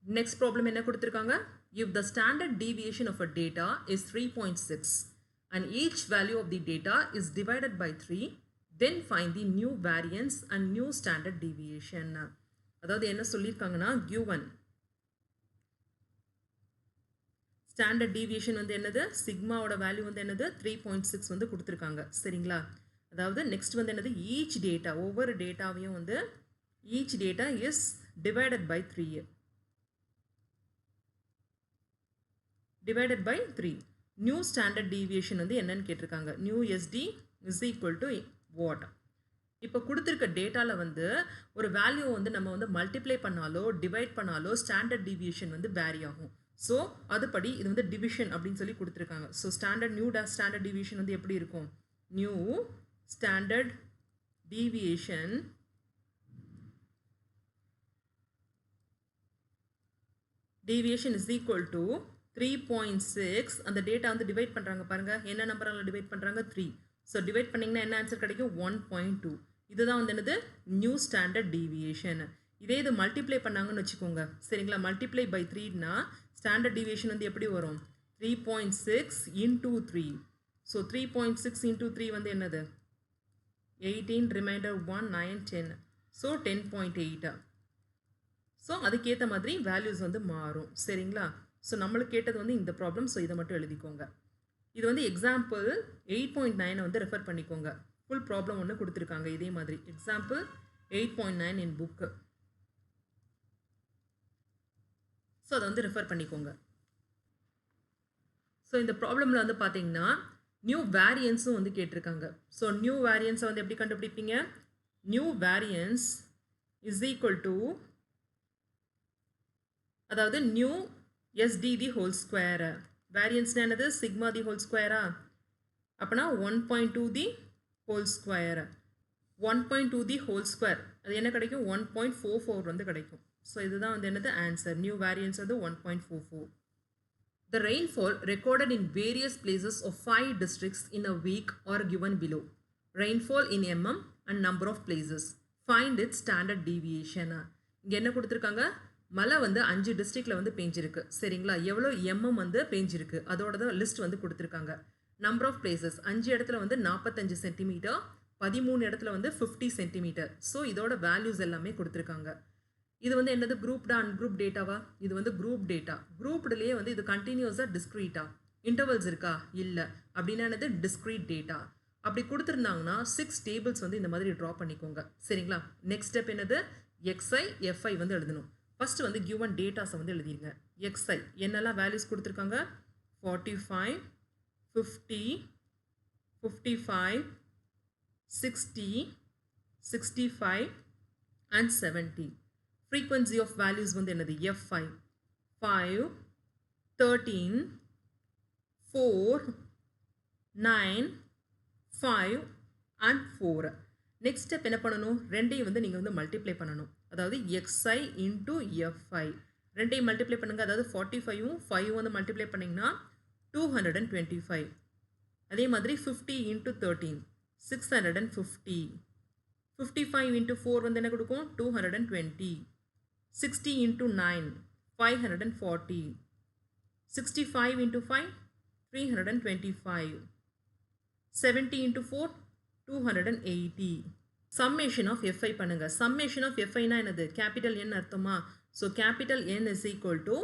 next problem என்ன கொடுத்துருக்காங்க if the standard deviation of a data is 3.6 and each value of the data is divided by 3 then find the new variance and new standard deviation அதாவது என்ன சொல்லிருக்காங்கன்னா given standard deviation வந்து என்னது sigma ஓட வேல்யூ வந்து என்னது 3.6 வந்து கொடுத்திருக்காங்க சரிங்களா அதாவது நெக்ஸ்ட் வந்து என்னது each data ஒவ்வொரு டேட்டாவையும் வந்து each data is divided by 3 divided by 3 new standard deviation வந்து என்னன்னு கேட்டிருக்காங்க new SD is equal to what இப்போ கொடுத்திருக்க டேட்டால வந்து ஒரு வேல்யூ வந்து நம்ம வந்து மல்டிப்ளை பண்ணாலோ டிவைட் பண்ணாலோ ஸ்டாண்டர்ட் டீவியேஷன் வந்து வேரி ஆகும் ஸோ அதுபடி இது வந்து டிவிஷன் அப்படின்னு சொல்லி கொடுத்துருக்காங்க ஸோ நியூ ஸ்டாண்டர்ட் டீவியேஷன் வந்து எப்படி இருக்கும் new standard deviation is equal to 3.6 அந்த டேட்டா வந்து டிவைட் பண்றாங்க பாருங்க என்ன நம்பரால டிவைட் பண்றாங்க 3 சோ டிவைட் பண்ணீங்கன்னா என்ன ஆன்சர் கிடைக்கும் 1.2 இதுதான் வந்து என்னது நியூ ஸ்டாண்டர்ட் டீவியேஷன் இதே இது மல்டிப்ளை பண்ணாங்கன்னு வச்சுக்கோங்க சரிங்களா. மல்டிப்ளை பை 3னா ஸ்டாண்டர்ட் டிவியேஷன் வந்து எப்படி வரும் 3.6 into 3. ஸோ 3.6 into 3 வந்து என்னது 18 ரிமைண்டர் 1 9 10. ஸோ 10.8. ஸோ அதுக்கேற்ற மாதிரி வேல்யூஸ் வந்து மாறும் சரிங்களா. ஸோ நம்மளுக்கு கேட்டது வந்து இந்த ப்ராப்ளம். ஸோ இதை மட்டும் எழுதிக்கோங்க. இது வந்து எக்ஸாம்பிள் 8.9 வந்து ரெஃபர் பண்ணிக்கோங்க. ஃபுல் ப்ராப்ளம் ஒன்று கொடுத்துருக்காங்க இதே மாதிரி. எக்ஸாம்பிள் 8.9 இன் புக்கு. ஸோ அதை வந்து ரெஃபர் பண்ணிக்கோங்க. ஸோ இந்த ப்ராப்ளமில் வந்து பார்த்தீங்கன்னா நியூ வேரியன்ஸும் வந்து கேட்டிருக்காங்க. ஸோ நியூ வேரியன்ஸை வந்து எப்படி கண்டுபிடிப்பீங்க? New variance is equal to, அதாவது new SD the whole square. வேரியன்ஸ்னா என்னது? சிக்மா தி ஹோல் ஸ்கொயரா? அப்போனா 1.2 the whole square. 1.2 the whole square அது என்ன கிடைக்கும்? 1.44 வந்து கிடைக்கும். ஸோ இதுதான் வந்து என்னது ஆன்சர். நியூ வேரியன்ஸ் வந்து 1.44. The rainfall recorded in various places of 5 districts in a week are given below. Rainfall in mm and number of places. Find its standard deviation. இங்கே என்ன கொடுத்துருக்காங்க? மழை வந்து 5 டிஸ்ட்ரிக்டில் வந்து பெஞ்சிருக்கு சரிங்களா. எவ்வளோ எம்எம் வந்து பெஞ்சிருக்கு அதோட தான் லிஸ்ட் வந்து கொடுத்துருக்காங்க. நம்பர் ஆஃப் பிளேசஸ் 5 இடத்துல வந்து 45 சென்டிமீட்டர், 13 இடத்துல வந்து 50 சென்டிமீட்டர். ஸோ இதோட வேல்யூஸ் எல்லாமே கொடுத்துருக்காங்க. இது வந்து என்னது? குரூப்டா அன்குரூப் டேட்டாவா? இது வந்து குரூப் டேட்டா. குரூப்டுலேயே வந்து இது கண்டினியூஸாக டிஸ்க்ரீட்டா? இன்டர்வல்ஸ் இருக்கா? இல்லை. அப்படின்னா என்னது? Discrete data. அப்படி கொடுத்துருந்தாங்கன்னா 6 டேபிள்ஸ் வந்து இந்த மாதிரி ட்ரா பண்ணிக்கோங்க சரிங்களா. நெக்ஸ்ட் ஸ்டெப் என்னது? எக்ஸ்ஐ எஃப்ஐ வந்து எழுதணும். ஃபஸ்ட்டு வந்து கிவன் டேட்டாஸை வந்து எழுதிருங்க. எக்ஸ்ஐ என்னெல்லாம் வேல்யூஸ் கொடுத்துருக்காங்க? 45, 50, 55, 60, 65 and 70. Frequency of values வந்து என்னது? F5. 5, 13, 4, 9, 5 and 4. நெக்ஸ்ட் ஸ்டெப் என்ன பண்ணணும்? ரெண்டையும் வந்து நீங்கள் வந்து மல்டிப்ளை பண்ணணும். அதாவது xi into fi. ரெண்டையும் மல்டிப்ளை பண்ணுங்கள். அதாவது 45ம் 5 வந்து மல்டிப்ளை பண்ணிங்கன்னா 225. அதே மாதிரி 50 into 13 650. 55 into 4 வந்து என்ன கொடுக்கும்? 220. 60 into 9 540. 65 into 5 325. 70 into 4 280. Summation of FI பண்ணுங்க. சம்மேஷன் ஆஃப் எஃப்ஐனா என்னது? கேபிட்டல் என் அர்த்தமா? So capital N is equal to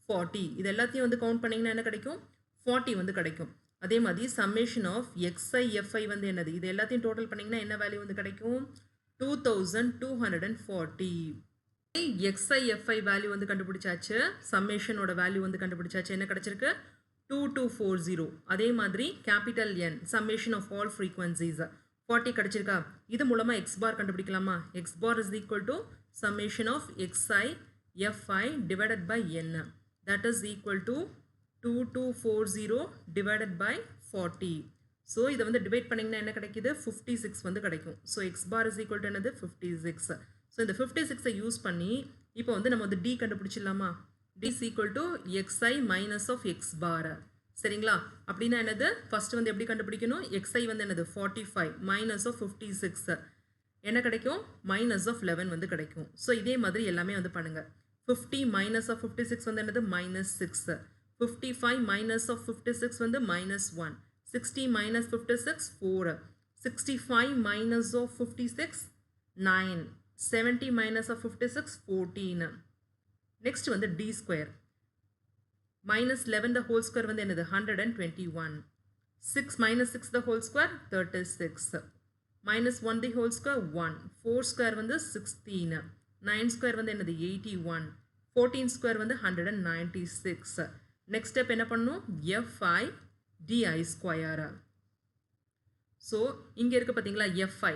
40. இது எல்லாத்தையும் வந்து கவுண்ட் பண்ணிங்கன்னா என்ன கிடைக்கும்? 40 வந்து கிடைக்கும். அதே மாதிரி சம்மேஷன் ஆஃப் எக்ஸ்ஐ எஃப்ஐ வந்து என்னது? இது எல்லாத்தையும் டோட்டல் பண்ணிங்கன்னா என்ன வேல்யூ வந்து கிடைக்கும்? 2240. எக்ஸ்ஐ எஃப்ஐ வேல்யூ வந்து கண்டுபிடிச்சாச்சு. சம்மேஷனோட வேல்யூ வந்து கண்டுபிடிச்சாச்சு. என்ன கிடைச்சிருக்கு? 2240. அதே மாதிரி capital N summation of all frequencies 40 கிடைச்சிருக்கா? இது மூலமாக எக்ஸ் பார் கண்டுபிடிக்கலாமா? X bar is equal to summation of X I F I divided by N. That is equal to 2240 divided by 40. So இதை வந்து டிவைட் பண்ணிங்கன்னா என்ன கிடைக்குது? 56 வந்து கிடைக்கும். So X bar is equal to என்னது? 56. ஸோ இந்த 56ஐ யூஸ் பண்ணி இப்போ வந்து நம்ம வந்து டி கண்டுபிடிச்சிடலாமா? D is equal to x i minus of X bar சரிங்களா. அப்படின்னா என்னது? ஃபர்ஸ்ட் வந்து எப்படி கண்டுபிடிக்கணும்? எக்ஸ்ஐ வந்து என்னது? 45 மைனஸ் ஆஃப் 56 என்ன கிடைக்கும்? மைனஸ் ஆஃப் 11 வந்து கிடைக்கும். ஸோ இதே மாதிரி எல்லாமே வந்து பண்ணுங்க. 50 மைனஸ் ஆஃப் 56 வந்து என்னது? மைனஸ் 6. 55 minus of 56 வந்து minus 1. 60 minus 56 4. 65 minus of 56 9. 70 minus of 56 14. Next வந்து d square. Minus 11 the whole square வந்து என்னது? 121. 6 minus 6 the whole square 36. Minus 1 the whole square 1. 4 square வந்து 16. 9 square வந்து என்னது? 81. 14 square வந்து 196. நெக்ஸ்ட் ஸ்டெப் என்ன பண்ணணும்? FI DI square. ஸோ இங்கே இருக்குது பார்த்தீங்களா எஃப்ஐ.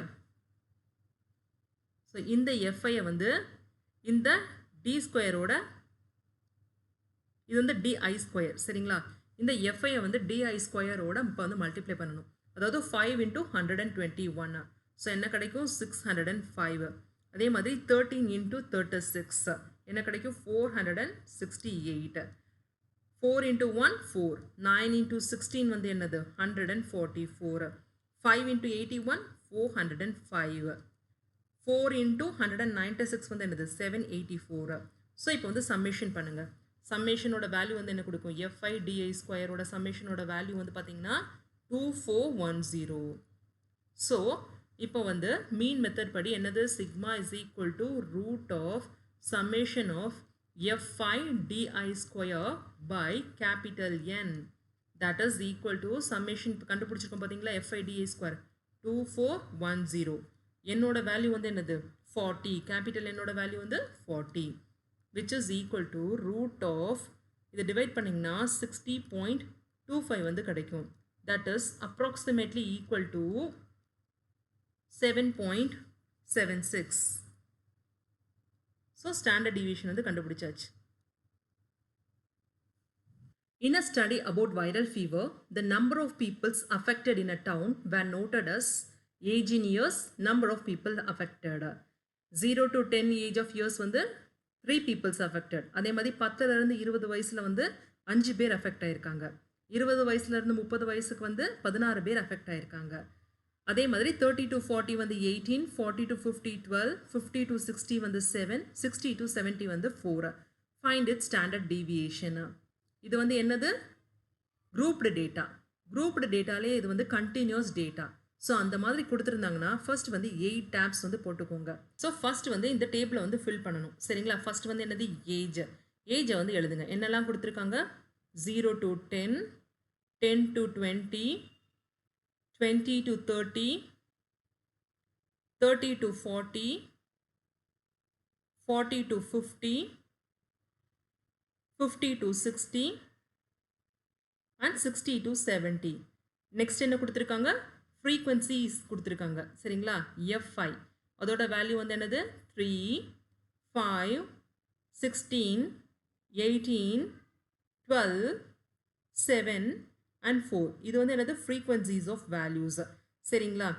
ஸோ இந்த எஃப்ஐயை வந்து இந்த டி ஸ்கொயரோட இது வந்து டிஐ ஸ்கொயர் சரிங்களா. இந்த எஃப்ஐயை வந்து டிஐ ஸ்கொயரோட இப்போ வந்து மல்டிப்ளை பண்ணணும். அதாவது 5 into 121. ஸோ என்ன கிடைக்கும்? 605. அதே மாதிரி 13 into 36 என்ன கிடைக்கும்? 468. 4 into 1 4. 9 into 16 வந்து என்னது? 144. 5 into 81 405. 4 into 196 வந்து என்னது 784. ஸோ இப்போ வந்து சம்மேஷன் பண்ணுங்கள். சம்மேஷனோட வேல்யூ வந்து என்ன கொடுக்கும்? எஃப்ஐ டிஐ ஸ்கொயரோட சம்மேஷனோட வேல்யூ வந்து பார்த்தீங்கன்னா 2410. ஸோ இப்போ வந்து மீன் மெத்தட் படி என்னது? Sigma is equal to root of summation of FI DI square by capital N. That is equal to summation கண்டுபிடிச்சிருக்கோம் பார்த்தீங்களா? FI DI square 2410. என்னோட வேல்யூ வந்து என்னது? 40. கேபிட்டல் என்னோட வேல்யூ வந்து 40, which is equal to root of, இதை டிவைட் பண்ணிங்கன்னா 60.25 வந்து கிடைக்கும். That is approximately equal to 7.76. So standard deviation வந்து கண்டுபிடிச்சாச்சு. In a study about viral fever, the number of people affected in a town were noted as age in years, number of people affected. 0 to 10 age of years வந்து 3 peoples affected. அதே மாதிரி 10லேருந்து 20 வயசில் வந்து 5 பேர் அஃபெக்ட் ஆயிருக்காங்க. 20 வயசுலேருந்து 30 வயசுக்கு வந்து 16 பேர் அஃபெக்ட் ஆயிருக்காங்க. அதே மாதிரி 30 to 40 வந்து 18, 40 to 50 12, 50 to 60 வந்து 7, 60 to 70 வந்து 4. Find its standard deviation. இது வந்து என்னது? Grouped data. குரூப்டு டேட்டாலே இது வந்து கண்டினியூஸ் டேட்டா. ஸோ அந்த மாதிரி கொடுத்துருந்தாங்கன்னா ஃபர்ஸ்ட் வந்து 8 டேப்ஸ் வந்து போட்டுக்கோங்க. ஸோ ஃபர்ஸ்ட் வந்து இந்த டேபிளை வந்து ஃபில் பண்ணணும். சரிங்களா? ஃபர்ஸ்ட் வந்து என்னது? ஏஜை வந்து எழுதுங்க. என்னெல்லாம் கொடுத்துருக்காங்க? 0 to 10, 10 to 20, 20 to 30, 30 to 40, 40 to 50, 50 to 60 and 60 to 70. Next என்ன கொடுத்துருக்காங்க? ஃப்ரீக்வன்சிஸ் கொடுத்துருக்காங்க. சரிங்களா? எஃப்ஐ அதோட வேல்யூ வந்து என்னது? 3, 5, 16, 18, 12, 7 and 4. இது வந்து என்னது? Frequencies of values. சரிங்களா?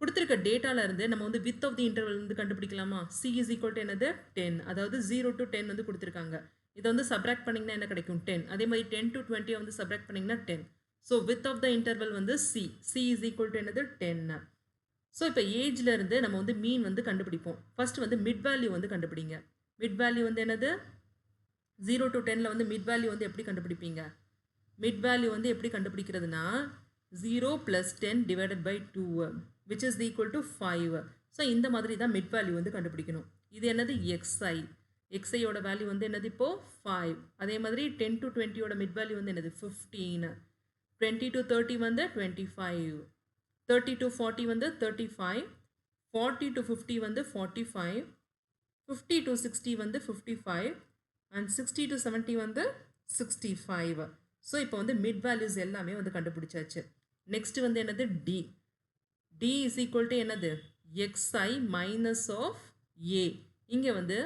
கொடுத்துருக்க டேட்டாவில் இருந்து நம்ம வந்து வித் ஆஃப் தி இன்டர்வல் வந்து கண்டுபிடிக்கலாமா? சி இஸ் ஈக்குவல் டு என்னது? 10. அதாவது 0 to 10 வந்து கொடுத்துருக்காங்க. இதை வந்து சப்ராக்ட் பண்ணிங்கன்னா என்ன கிடைக்கும்? 10. அதே மாதிரி 10 to 20 வந்து சப்ராக்ட் பண்ணிங்கன்னா 10. So width of the interval வந்து C. C is equal to என்னது? 10. ஸோ இப்போ ஏஜில் இருந்து நம்ம வந்து மீன் வந்து கண்டுபிடிப்போம். ஃபர்ஸ்ட் வந்து மிட் வேல்யூ வந்து கண்டுபிடிங்க. மிட் வேல்யூ வந்து என்னது? 0 to 10ல் வந்து மிட் வேல்யூ வந்து எப்படி கண்டுபிடிப்பீங்க? மிட் வேல்யூ வந்து எப்படி கண்டுபிடிக்கிறதுனா 0 plus 10 divided by 2, which is equal to 5. So இந்த மாதிரி தான் மிட் வேல்யூ வந்து கண்டுபிடிக்கணும். இது என்னது? எக்ஸ்ஐ. எக்ஸ்ஐயோட வேல்யூ வந்து என்னது? இப்போது 5. அதே மாதிரி 10 to 20யோட மிட் வேல்யூ வந்து என்னது? 15. 20 to 30 வந்து 25, 30 to 40 வந்து 35, 40 to 50 வந்து 45, 50 to 60 வந்து 55 and 60 to 70 வந்து 65. ஸோ இப்போ வந்து மிட் வேல்யூஸ் எல்லாமே வந்து கண்டுபிடிச்சாச்சு. நெக்ஸ்ட் வந்து என்னது? D. D is equal to என்னது? XI minus of A. இங்கே வந்து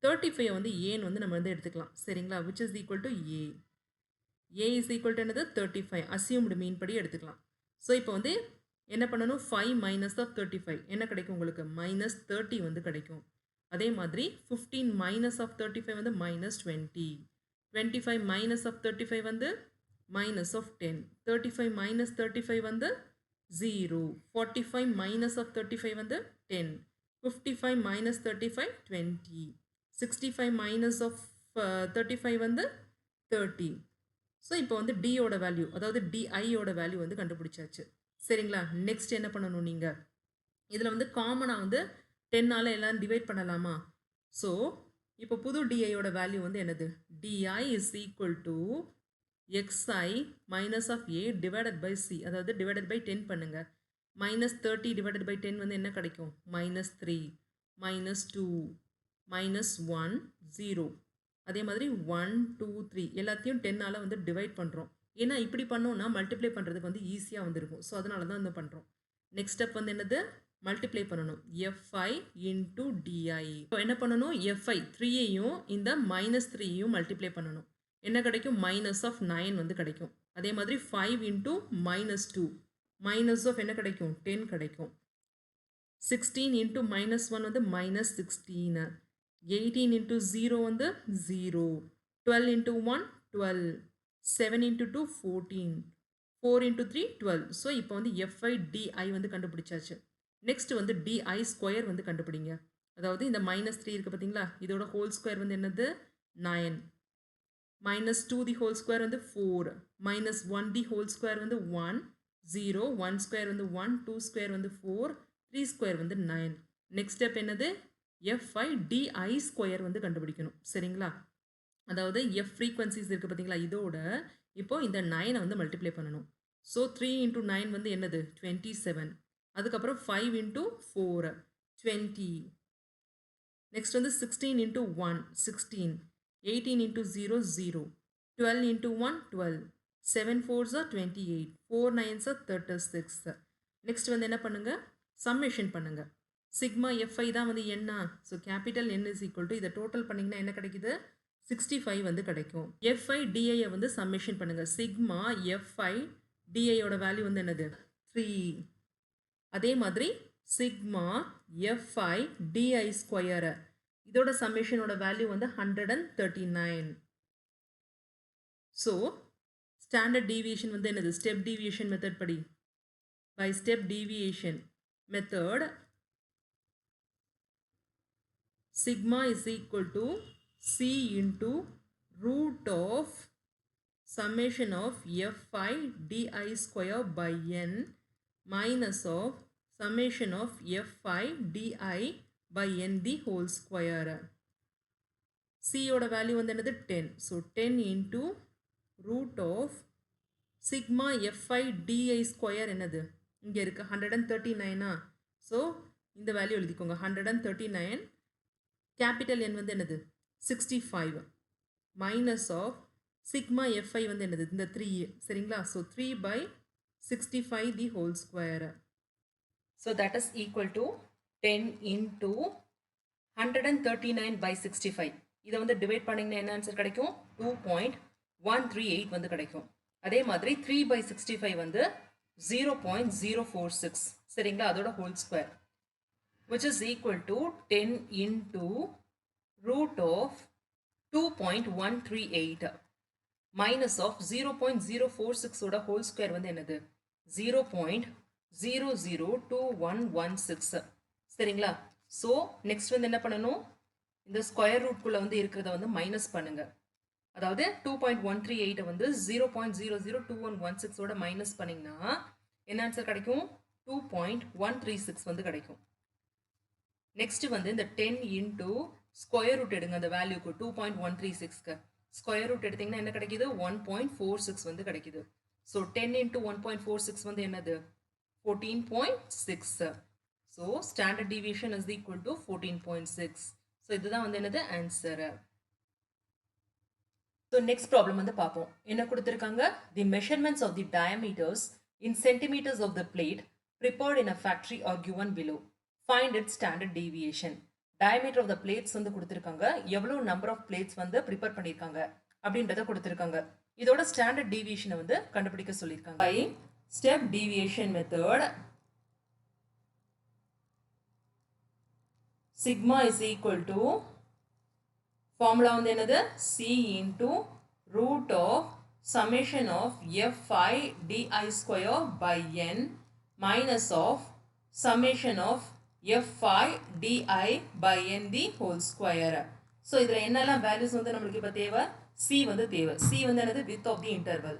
35 வந்து ஏன்னு வந்து நம்ம வந்து எடுத்துக்கலாம். சரிங்களா? Which is equal to A. A is equal to என்னது? 35. அசியூம்டு மீன் படி எடுத்துக்கலாம். ஸோ இப்போ வந்து என்ன பண்ணணும்? 5 மைனஸ் ஆஃப் 35 என்ன கிடைக்கும் உங்களுக்கு? -30 வந்து கிடைக்கும். அதே மாதிரி 15 மைனஸ் ஆஃப் 35 வந்து -20, 25 மைனஸ் ஆஃப் 35 வந்து மைனஸ் ஆஃப் 10, 35 மைனஸ் 35 வந்து 0, 45 மைனஸ் ஆஃப் 35 வந்து 10, 55 மைனஸ் 35 20, 65 மைனஸ் ஆஃப் 35 வந்து 30. ஸோ இப்போ வந்து டியோட வேல்யூ அதாவது டிஐயோட வேல்யூ வந்து கண்டுபிடிச்சாச்சு. சரிங்களா? நெக்ஸ்ட் என்ன பண்ணணும்? நீங்கள் இதில் வந்து காமனாக வந்து 10ஆல் எல்லாம் டிவைட் பண்ணலாமா? ஸோ இப்போ புது டிஐயோட வேல்யூ வந்து என்னது? DI is equal to x i minus of A divided by C. அதாவது டிவைடட் பை 10 பண்ணுங்கள். -30 டிவைடட் பை 10 வந்து என்ன கிடைக்கும்? -3, -2, -1, 0. அதே மாதிரி 1, 2, 3 எல்லாத்தையும் 10ஆல் வந்து டிவைட் பண்ணுறோம். ஏன்னா இப்படி பண்ணோம்னா மல்டிப்ளை பண்ணுறதுக்கு வந்து ஈஸியாக வந்துருக்கும். ஸோ அதனால தான் வந்து பண்ணுறோம். நெக்ஸ்ட் ஸ்டெப் வந்து என்னது? மல்டிப்ளை பண்ணணும். FI into DI. இப்போ என்ன பண்ணணும்? எஃப்ஐ 3ஐயும் இந்த -3ஐயும் மல்டிப்ளை பண்ணணும். என்ன கிடைக்கும்? மைனஸ் ஆஃப் 9 வந்து கிடைக்கும். அதே மாதிரி 5 இன்டூ -2 மைனஸ் ஆஃப் என்ன கிடைக்கும்? 10 கிடைக்கும். 16 இன்டூ -1 வந்து -16, 18 இன்டூ 0 வந்து 0, 12 இன்டூ 1 12, 7 இன்டூ 2 14, 4 இன்டூ 3 12. ஸோ இப்போ வந்து எஃப்ஐ டிஐ வந்து கண்டுபிடிச்சாச்சு. நெக்ஸ்ட் வந்து di ஸ்கொயர் வந்து கண்டுபிடிங்க. அதாவது இந்த -3 இருக்குது பார்த்தீங்களா, இதோட ஹோல் ஸ்கொயர் வந்து என்னது 9, -2 தி ஹோல் ஸ்கொயர் வந்து 4, -1 தி ஹோல் ஸ்கொயர் வந்து 1, 0, 1 ஸ்கொயர் வந்து 1, 2 ஸ்கொயர் வந்து 4, 3 ஸ்கொயர் வந்து 9. நெக்ஸ்ட் ஸ்டெப் என்னது, fi di ஸ்கொயர் வந்து கண்டுபிடிக்கணும். சரிங்களா, அதாவது f ஃப்ரீக்வன்சிஸ் இருக்குது பார்த்தீங்களா, இதோட இப்போ இந்த 9 வந்து மல்டிப்ளை பண்ணணும். ஸோ 3 into 9 வந்து என்னது 27. அதுக்கப்புறம் 5 into 4 20. நெக்ஸ்ட் வந்து 16 into 1 16, 18 into 0 0, 12 into 1 12, 7 4s are 28, 4 9s are 36. Next வந்து என்ன பண்ணுங்க, சம்மேஷன் பண்ணுங்க. சிக்மா fi தான் வந்து என்ன, so capital N is equal to இதை டோட்டல் பண்ணிங்கன்னா என்ன கிடைக்குது 65 வந்து கிடைக்கும். fi di வந்து சம்மேஷன் பண்ணுங்க. சிக்மா fi di யோட வேல்யூ வந்து என்னது 3. அதே மாதிரி சிக்மா fi di ஸ்கொயர் இதோட சம்மேஷனோட வேல்யூ வந்து 139. ஸோ ஸ்டாண்டர்ட் டீவியேஷன் வந்து என்னது, ஸ்டெப் டீவியேஷன் மெத்தட் படி, by step deviation method sigma is equal to c into root of summation of fi di square by n minus of summation of fi di by n the whole square. c ஓட வேல்யூ வந்து என்னது 10. So 10 into root of sigma fi di square என்னது இங்கே இருக்கு 139. ஸோ இந்த வேல்யூ எழுதிக்கோங்க 139. கேபிட்டல் N வந்து என்னது 65 மைனஸ் ஆஃப் சிக்மா fi வந்து என்னது இந்த 3. சரிங்களா, so 3 by 65 the whole square. So that is equal to 10 into 139 by 65. இதை வந்து டிவைட் பண்ணிங்கன்னா என்ன ஆன்சர் கிடைக்கும் 2.138 வந்து கிடைக்கும். அதே மாதிரி 3 by 65 வந்து 0.046. சரிங்களா, அதோட whole square which is equal to 10 into root of 2.138 minus of 0.046 ஓட whole square வந்து என்னது 0.002116. சரிங்களா, ஸோ நெக்ஸ்ட் வந்து என்ன பண்ணணும், இந்த ஸ்கொயர் ரூட்குள்ளே வந்து இருக்கிறத வந்து மைனஸ் பண்ணுங்க. அதாவது 2.138 வந்து 0.002116 ஓட மைனஸ் பண்ணிங்கன்னா என்ன ஆன்சர் கிடைக்கும் 2.136 வந்து கிடைக்கும். நெக்ஸ்ட் வந்து இந்த 10 இன்டூ ஸ்கொயர் ரூட் எடுங்க அந்த வேல்யூக்கு 2.136க்கு ஸ்கொயர் ரூட் எடுத்தீங்கன்னா என்ன கிடைக்குது 1.46 வந்து கிடைக்குது. ஸோ 10 இன்டூ 1.46 வந்து என்னது 14.6. So standard deviation is equal to 14.6. So இதுதான் வந்து என்னது ஆன்சர். ஸோ நெக்ஸ்ட் ப்ராப்ளம் வந்து பார்ப்போம். என்ன கொடுத்துருக்காங்க, the measurements of the diameters in centimetres of the plate prepared in a factory are given below. Find its standard deviation. Diameter of the plates வந்து கொடுத்திருக்காங்க, எவ்வளவு நம்பர் ஆஃப் பிளேட்ஸ் வந்து ப்ரிப்பேர் பண்ணியிருக்காங்க அப்படின்றத கொடுத்திருக்காங்க. இதோட ஸ்டாண்டர்ட் டீவியேஷனை வந்து கண்டுபிடிக்க சொல்லியிருக்காங்க. By step deviation method sigma is equal to formula வந்து என்னது c into root of summation of fi di square by n minus of summation of fi di by n the whole square. So இதில் என்னெல்லாம் வேல்யூஸ் வந்து நம்மளுக்கு இப்போ தேவை, c வந்து தேவை. c வந்து என்னது width of the interval.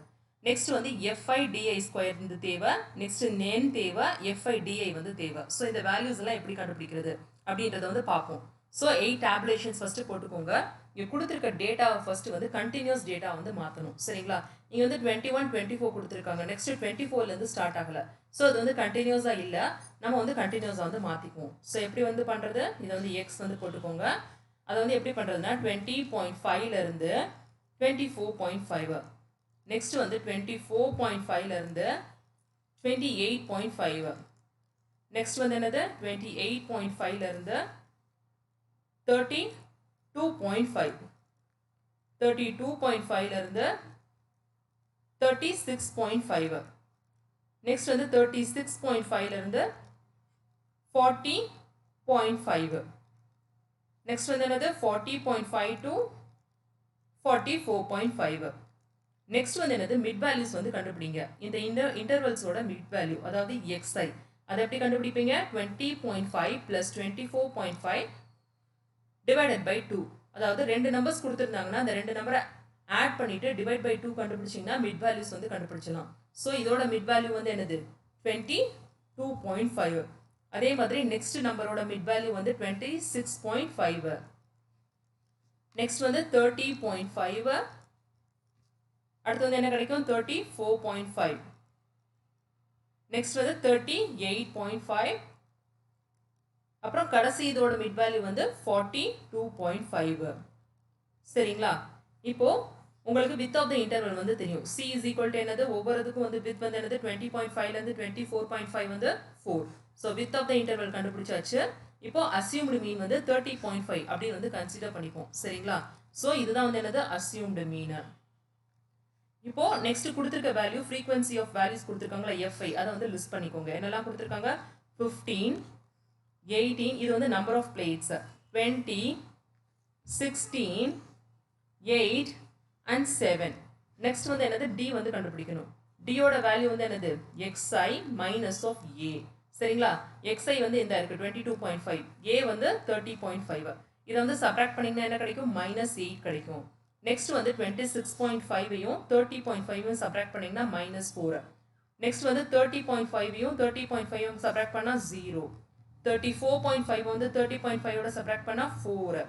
Next வந்து fi di ஸ்கொயர் வந்து தேவை. நெக்ஸ்ட் n தேவை, fi di வந்து தேவை. ஸோ இந்த வேல்யூஸ் எல்லாம் எப்படி கண்டுபிடிக்கிறது அப்படின்றத வந்து பார்ப்போம். ஸோ 8 டேபுலேஷன்ஸ் ஃபஸ்ட்டு போட்டுக்கோங்க. இங்கே கொடுத்துருக்க டேட்டாவை ஃபஸ்ட்டு வந்து கண்டினியூஸ் டேட்டா வந்து மாற்றணும். சரிங்களா, இங்கே வந்து 21 24 கொடுத்துருக்காங்க. நெக்ஸ்ட் 24லேருந்து ஸ்டார்ட் ஆகலை. ஸோ அது வந்து கண்டினியூஸாக இல்லை, நம்ம வந்து கண்டினியூஸாக வந்து மாற்றிக்குவோம். ஸோ எப்படி வந்து பண்ணுறது, இதை வந்து எக்ஸ் வந்து போட்டுக்கோங்க. அதை வந்து எப்படி பண்ணுறதுன்னா 20.5லேருந்து 24.5, நெக்ஸ்ட் வந்து 24.5லேருந்து 28.5, நெக்ஸ்ட் வந்து என்னது 28.5லேருந்து 32.5, 32.5லேருந்து 36.5, நெக்ஸ்ட் வந்து 36.5லேருந்து 40.5, நெக்ஸ்ட் வந்து என்னது 40.5 to 44.5. நெக்ஸ்ட் வந்து என்னது மிட் வேல்யூஸ் வந்து கண்டுபிடிங்க. இந்த இன்டர்வல்ஸோட மிட் வேல்யூ அதாவது xi அதை எப்படி கண்டுபிடிப்பீங்க 20.5 plus 24.5 divided by 2. அதாவது ரெண்டு நம்பர்ஸ் கொடுத்துருந்தாங்கன்னா அந்த ரெண்டு நம்பரை ஆட் பண்ணிட்டு டிவைட் பை 2 கண்டுபிடிச்சிங்கன்னா மிட் வேல்யூஸ் வந்து கண்டுபிடிச்சலாம். ஸோ இதோட மிட் வேல்யூ வந்து என்னது 22.5. அதே மாதிரி நெக்ஸ்ட் நம்பரோட மிட் வேல்யூ வந்து 26.5. நெக்ஸ்ட் வந்து 30.5. அடுத்து வந்து என்ன கிடைக்கும் 34.5. நெக்ஸ்ட் வந்து 38.5. அப்புறம் கடைசி இதோட மிட் வேல்யூ வந்து 42.5. சரிங்களா? இப்போ உங்களுக்கு width of the interval வந்து தெரியும். C is equal to என்னது ஒவ்வொருதுக்கும் வந்து width வந்து என்னது 20.5 ல இருந்து 24.5 வந்து 4. So width of the interval கண்டுபிடிச்சாச்சு. இப்போ assumed mean வந்து 30.5 அப்படி வந்து கன்சிடர் பண்ணிப்போம். சரிங்களா? So இதுதான் வந்து என்னது assumed mean. இப்போ நெக்ஸ்ட் கொடுத்திருக்க value frequency of values கொடுத்திருக்காங்களா Fi அதை வந்து லிஸ்ட் பண்ணிக்கோங்க. என்னெல்லாம் கொடுத்திருக்காங்க 15, 18 இது வந்து number of plates, 20, 16, 8 and 7. Next வந்து என்னது D வந்து கண்டுபிடிக்கணும். D ஓட வேல்யூ வந்து என்னது xi minus of a. சரிங்களா? xi வந்து இந்த இருக்கு 22.5, a வந்து 30.5. இதை வந்து சப்ராக்ட் பண்ணீங்கன்னா என்ன கிடைக்கும் -8 கிடைக்கும். நெக்ஸ்ட் வந்து 26.5ஐயும் 30.5ஐயும் சப்ராக்ட் பண்ணீங்கன்னா -4. நெக்ஸ்ட் வந்து 30.5ஐயும் 30.5ஐயும் சப்ராக்ட் பண்ணா 0. 34.5 வந்து 30.5ஓட சப்ராக்ட் பண்ணா 4.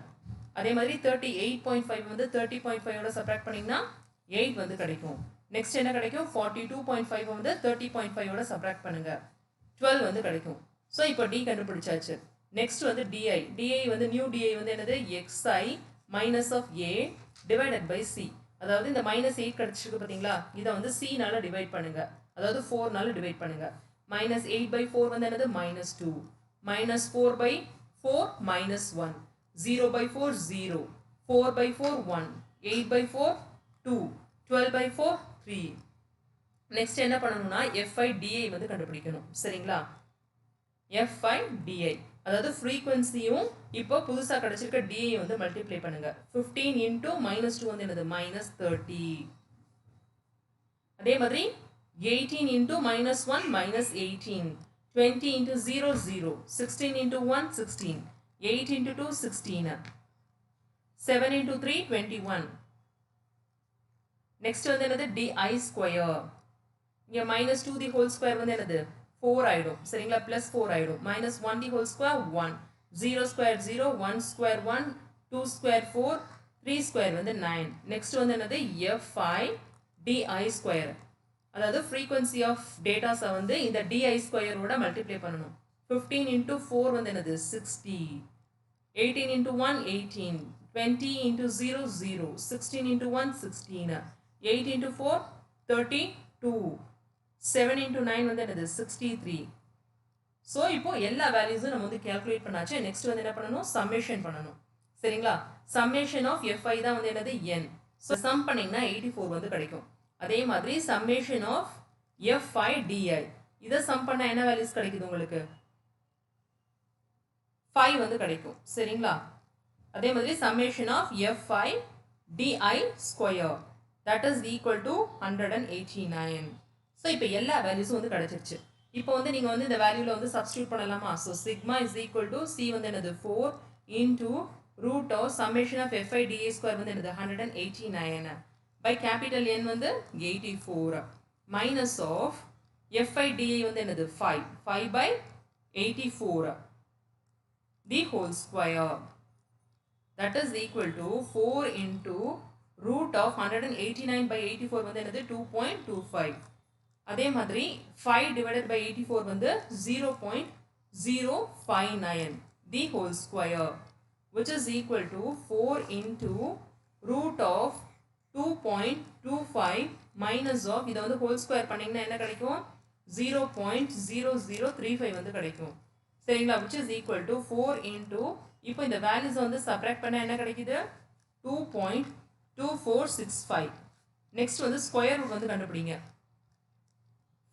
அதே மாதிரி 38.5 வந்து 30.5ஓட சப்ராக்ட் பண்ணீங்கன்னா 8 வந்து கிடைக்கும். நெக்ஸ்ட் என்ன கிடைக்கும் 42.5 வந்து 30.5ஓட சப்ராக்ட் பண்ணுங்க 12 வந்து கிடைக்கும். ஸோ இப்போ D கண்டுபிடிச்சாச்சு. நெக்ஸ்ட் வந்து DI வந்து நியூ DI வந்து என்னது xi minus of a divided by c. அதாவது இந்த -8 கிடைச்சிருக்கு பார்த்தீங்களா, இதை வந்து c நால டிவைட் பண்ணுங்க, அதாவது 4 நால டிவைட் பண்ணுங்க. -8/4 வந்து என்னது -2, -4/4 -1, 0/4 0, 4/4 1, 8/4 2, 12/4 3. நெக்ஸ்ட் என்ன பண்ணணும்னா Fi DI வந்து கண்டுபிடிக்கணும். சரிங்களா? Fi DI அதாவது frequencyயும் இப்போ புதுசா கிடைச்சிருக்க DI வந்து மல்டிப்ளை பண்ணுங்க. 15 into -2 வந்து என்னது -30. அதே மாதிரி 18 into -1 -18, 20 into 0 0, 16 into 1 16, 8 into 2 16, 7 into 3 21. Next வந்து என்னது DI ஸ்கொயர். இங்க -2 தி ஹோல் ஸ்கொயர் வந்து என்னது 4 ஆயிடும். சரிங்களா? +4 ஆயிடும். -1 தி whole square 1, 0 square 0, 1 square 1, 2 square 4, 3 square வந்து 9. நெக்ஸ்ட் வந்து என்னது Fi DI ஸ்கொயர். அதாவது frequency of datas வந்து இந்த DI ஸ்கொயரோட மல்டிப்ளை பண்ணணும். 15 into 4 வந்து என்னது 60, 18 into 1 18, 20 into 0 0, 16 into 1 16, 8 into 4 32, 7 into 9 வந்து என்னது 63. ஸோ இப்போ எல்லா வேல்யூஸும் நம்ம வந்து கேல்குலேட் பண்ணாச்சு. நெக்ஸ்ட் வந்து என்ன பண்ணணும் சம்மேஷன் பண்ணணும். சரிங்களா? சம்மேஷன் ஆஃப் Fi தான் வந்து என்னது n. ஸோ சம் பண்ணீங்கன்னா 84 வந்து கிடைக்கும். அதே மாதிரி சம்மேஷன் ஆஃப் Fi DI இதை சம் பண்ண என்ன வேல்யூஸ் கிடைக்குது உங்களுக்கு 5 வந்து கிடைக்கும். சரிங்களா? அதே மாதிரி summation of Fi DI square that is equal to 189. So இப்போ எல்லா வேல்யூஸும் வந்து கிடைச்சிருச்சு. இப்போ வந்து நீங்கள் வந்து இந்த வேல்யூவில் வந்து சப்ஸ்டியூட் பண்ணலாமா? So sigma is equal to C வந்து என்னது 4 into root of summation of Fi DI square வந்து என்னது 189 பை கேபிட்டல் N வந்து 84 மைனஸ் ஆஃப் Fi DI வந்து என்னது 5 by 84 the whole square that is equal to 4 into root of 189 by 84 வந்து என்னது 2.25. அதே மாதிரி 5 divided by 84 வந்து 0.059 the whole square which is equal to 4 into root of 2.25 minus of இதை வந்து whole square பண்ணீங்கன்னா என்ன கிடைக்கும் 0.0035 வந்து கிடைக்கும். சரிங்களா? which is equal to 4 into இப்போ இந்த வேல்யூஸ் வந்து சப்ராக்ட் பண்ண என்ன கிடைக்குது 2.2465. நெக்ஸ்ட் வந்து ஸ்கொயர் ரூட் வந்து கண்டுபிடிங்க.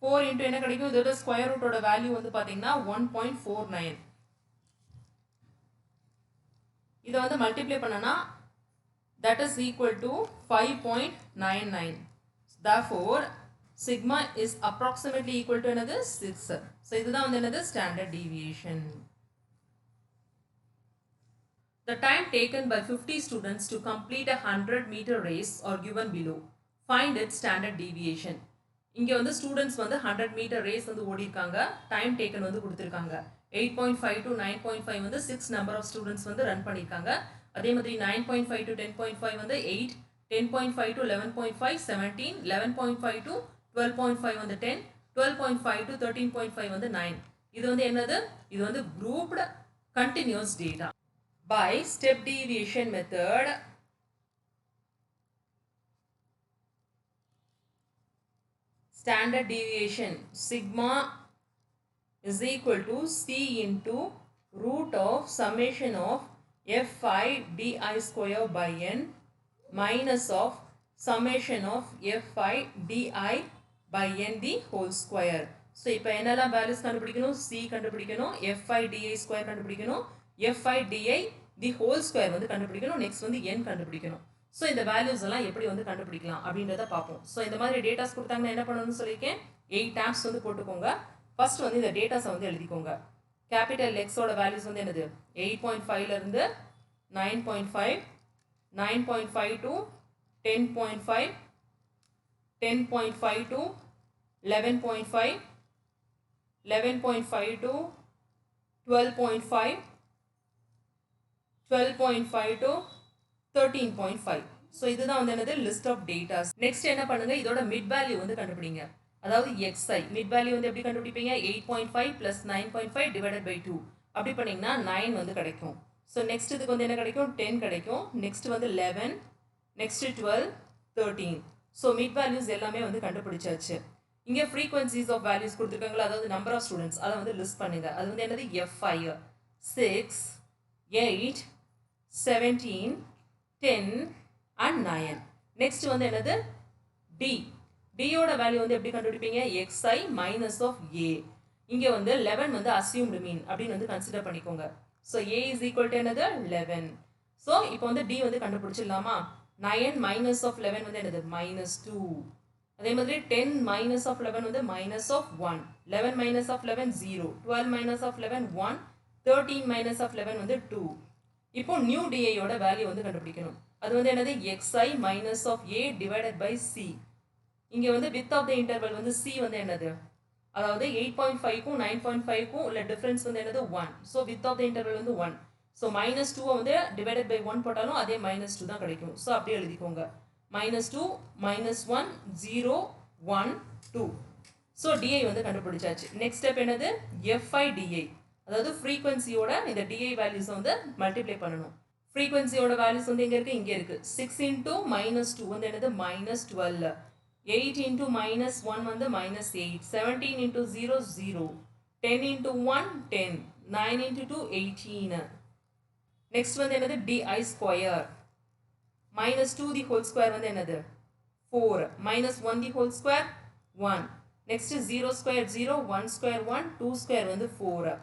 4 into என்ன கிடைக்கும் இதோட ஸ்கொயர் ரூட்டோட வேல்யூ வந்து பாத்தீங்கன்னா 1.49. இதை வந்து மல்டிப்ளை பண்ணனா that is equal to 5.99. therefore sigma is approximately equal to another 6. So இதுதான் வந்து another standard deviation. The time taken by 50 students to complete a 100-meter race are given below. Find its standard deviation. இங்க வந்து ஸ்டூடெண்ட்ஸ் வந்து 100 மீட்டர் ரேஸ் வந்து ஓடிருக்காங்க. டைம் டேக்கன் வந்து கொடுத்திருக்காங்க. 8.5 to 9.5 வந்து 6 நம்பர் ஆஃப் ஸ்டூடெண்ட்ஸ் வந்து ரன் பண்ணிருக்காங்க. அதே மாதிரி 9.5 to 10.5 வந்து 8, 10.5 to 11.5 17, 11.5 to 12.5 வந்து 10, 12.5 to 13.5 வந்து 9. இது வந்து என்னது? இது வந்து grouped continuous data. By step deviation method, standard deviation sigma is equal to c into root of summation of fi di square by n minus of summation of fi di by n the whole square. So இப்போ என்னெல்லாம் values கண்டுபிடிக்கணும்? c கண்டுபிடிக்கணும், fi di square கண்டுபிடிக்கணும், fi di the whole square வந்து கண்டுபிடிக்கணும், next வந்து n கண்டுபிடிக்கணும். ஸோ இந்த வேல்யூஸ் எல்லாம் எப்படி வந்து கண்டுபிடிக்கலாம் அப்படின்றத பார்ப்போம். ஸோ இந்த மாதிரி டேட்டாஸ் கொடுத்தாங்கன்னா என்ன பண்ணணும்னு சொல்லியிருக்கேன், 8 tabs வந்து போட்டுக்கோங்க. ஃபர்ஸ்ட் வந்து இந்த டேட்டாஸை வந்து எழுதிக்கோங்க. கேபிட்டல் எக்ஸோட வேல்யூஸ் வந்து என்னது? 8.5லேருந்து 9.5, 9.5 to 10.5, 10.5 to 11.5, 11.5 to 12.5, 12.5 to 13.5. So இதுதான் வந்து என்னது? List of datas. நெக்ஸ்ட் என்ன பண்ணுங்க, இதோட மிட் வேல்யூ வந்து கண்டுபிடிங்க. அதாவது xi மிட் வேல்யூ வந்து எப்படி கண்டுபிடிப்பீங்க? 8.5 plus 9.5 divided by 2. அப்படி பண்ணீங்கன்னா 9 வந்து கிடைக்கும். ஸோ நெக்ஸ்ட் இதுக்கு வந்து என்ன கிடைக்கும்? 10 கிடைக்கும். நெக்ஸ்ட் வந்து 11, நெக்ஸ்ட் 12, 13. ஸோ மிட் வேல்யூஸ் எல்லாமே வந்து கண்டுபிடிச்சாச்சு. இங்கே ஃப்ரீக்வன்சிஸ் ஆஃப் வேல்யூஸ் கொடுத்துருக்காங்களா, அதாவது நம்பர் ஆஃப் ஸ்டூடெண்ட்ஸ், அதை வந்து லிஸ்ட் பண்ணுங்க. அது வந்து என்னது? fi 6, 8, 17, 10 and 9. நெக்ஸ்ட் வந்து என்னது? d. d யோட வேல்யூ வந்து எப்படி கண்டுபிடிப்பீங்க? xi minus of a. இங்கே வந்து 11 வந்து assumed mean அப்படின்னு வந்து கன்சிடர் பண்ணிக்கோங்க. So a is equal to என்னது? 11. ஸோ இப்போ வந்து d வந்து கண்டுபிடிச்சிடலாமா? 9 minus of 11 வந்து என்னது? minus 2. அதே மாதிரி 10 minus of 11 வந்து minus of 1. 11 minus of 11 0. 12 minus of 11 1. 13 minus of 11 வந்து 2. இப்போ நியூ di யோட வேல்யூ வந்து கண்டுபிடிக்கணும். அது வந்து என்னது? xi minus of a divided by c. இங்கே வந்து width of the interval வந்து c வந்து என்னது? அதாவது 8.5க்கும் 9.5க்கும் உள்ள டிஃபரன்ஸ் வந்து என்னது? 1. So width of the interval வந்து 1. ஸோ minus 2 வந்து divided by 1 போட்டாலும் அதே minus 2 தான் கிடைக்கும். ஸோ அப்படியே எழுதிக்கோங்க. minus 2, minus 1, 0, 1, 2. ஸோ di வந்து கண்டுபிடிச்சாச்சு. நெக்ஸ்ட் ஸ்டெப் என்னது? fi di. அதாவது ஃப்ரீக்வன்சியோட இந்த di வேல்யூஸ் வந்து மல்டிப்ளை பண்ணணும். ஃப்ரீக்வன்சியோட வேல்யூஸ் வந்து எங்கே இருக்குது? இங்கே இருக்குது. 6 into minus 2 வந்து என்னது? minus 12. 8 into minus 1 வந்து minus 8. 17 into 0, 0. 10 into 1, 10. 9 into 2, 18. Next வந்து என்னது? di square. minus 2 the whole square வந்து என்னது? 4. minus 1 the whole square, 1. Next 0 square 0, 1 square 1, 2 square வந்து 4.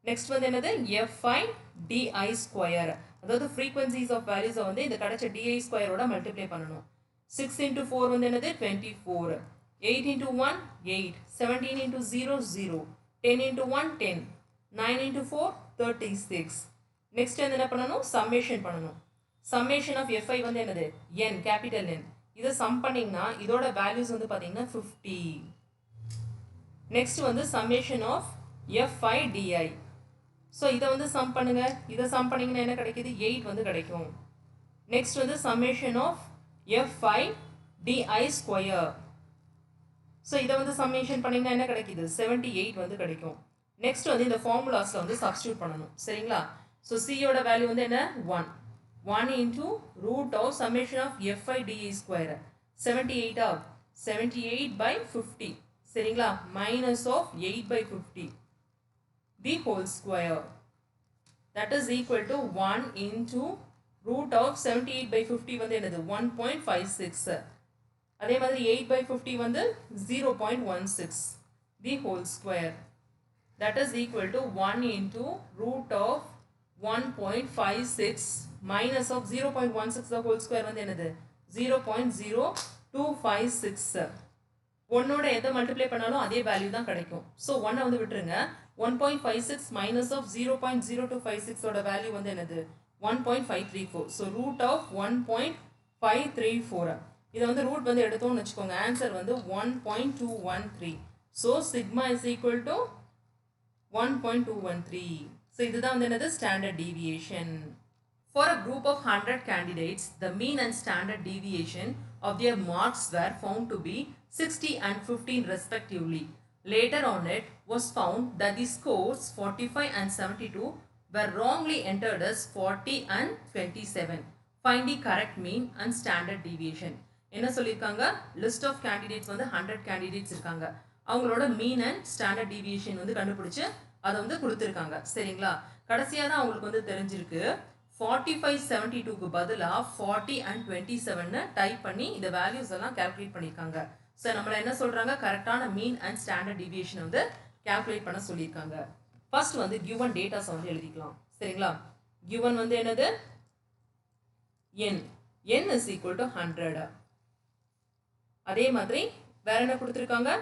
நெக்ஸ்ட் வந்து என்னது? fi di square. அதாவது frequencies of values வந்து இந்த கிடைச்ச di square ஓட மல்டிப்ளை பண்ணணும். 6 into 4 வந்து என்னது? 24. 8 into 1, 8. 17 into 0, 0. 10 into 1, 10. 9 into 4, 36. Next வந்து என்ன பண்ணணும்? சம்மேஷன் பண்ணணும். சம்மேஷன் ஆஃப் fi வந்து என்னது? n, capital N. இதை சம் பண்ணிங்கன்னா இதோட வேல்யூஸ் வந்து பார்த்தீங்கன்னா 50. நெக்ஸ்ட் வந்து summation of fi di. So இதை வந்து சம் பண்ணுங்க. இதை சம் பண்ணிங்கன்னா என்ன கிடைக்குது? 8 வந்து கிடைக்கும். நெக்ஸ்ட் வந்து summation of fi di square. So இதை வந்து சம்மேஷன் பண்ணிங்கன்னா என்ன கிடைக்குது? 78 வந்து கிடைக்கும். நெக்ஸ்ட் வந்து இந்த ஃபார்முலாஸில் வந்து சப்ஸ்டியூட் பண்ணணும். சரிங்களா? ஸோ சியோட வேல்யூ வந்து என்ன? 1. 1 into root of summation of fi di square. 78 of 78 by 50. சரிங்களா? minus of 8 by 50. the whole square. That is equal to 1 into root of 78 by 50 வந்து என்னது? 1.56. அதே மாதிரி 8 by 50 வந்து 0.16. the whole square. That is equal to 1 into root of 1.56 minus of 0.16 the whole square வந்து என்னது? 0.0256. ஒன்னோட எதை மல்டிப்ளை பண்ணாலும் அதே வேல்யூ தான் கிடைக்கும். ஸோ ஒன்னை வந்து விட்டுருங்க. 1.56 மைனஸ் ஆஃப் 0.0256 ஓட வேல்யூ வந்து என்னது 1.534. So root of 1.534. இதை வந்து ரூட் வந்து எடுத்தோம்னு வச்சுக்கோங்க. ஆன்சர் வந்து 1.213. So sigma is equal to 1.213. So இதுதான் வந்து என்னது standard deviation. For a group of 100 candidates, the mean and standard deviation of their marks were found to be 60 and 15 respectively. Later on it was found that the scores 45 and 72 were wrongly entered as 40 and 27. Find the correct mean and standard deviation. என்ன சொல்லியிருக்காங்க? List of candidates வந்து 100 candidates இருக்காங்க. அவங்களோட mean and standard deviation வந்து கண்டுபிடிச்சு அதை வந்து கொடுத்துருக்காங்க. சரிங்களா? கடைசியாக தான் அவங்களுக்கு வந்து தெரிஞ்சிருக்கு 45-72க்கு பதிலாக 40 and 27 டைப் பண்ணி இந்த வேல்யூஸ் எல்லாம் கால்குலேட் பண்ணியிருக்காங்க. ஸோ நம்மளை என்ன சொல்கிறாங்க? கரெக்டான மீன் அண்ட் ஸ்டாண்டர்ட் டிவியேஷன் வந்து கால்குலேட் பண்ண சொல்லியிருக்காங்க. ஃபர்ஸ்ட் வந்து கிவன் டேட்டாஸை வந்து எழுதிக்கலாம். சரிங்களா? கிவன் வந்து என்னது? n is equal to 100. அதே மாதிரி வேற என்ன கொடுத்துருக்காங்க?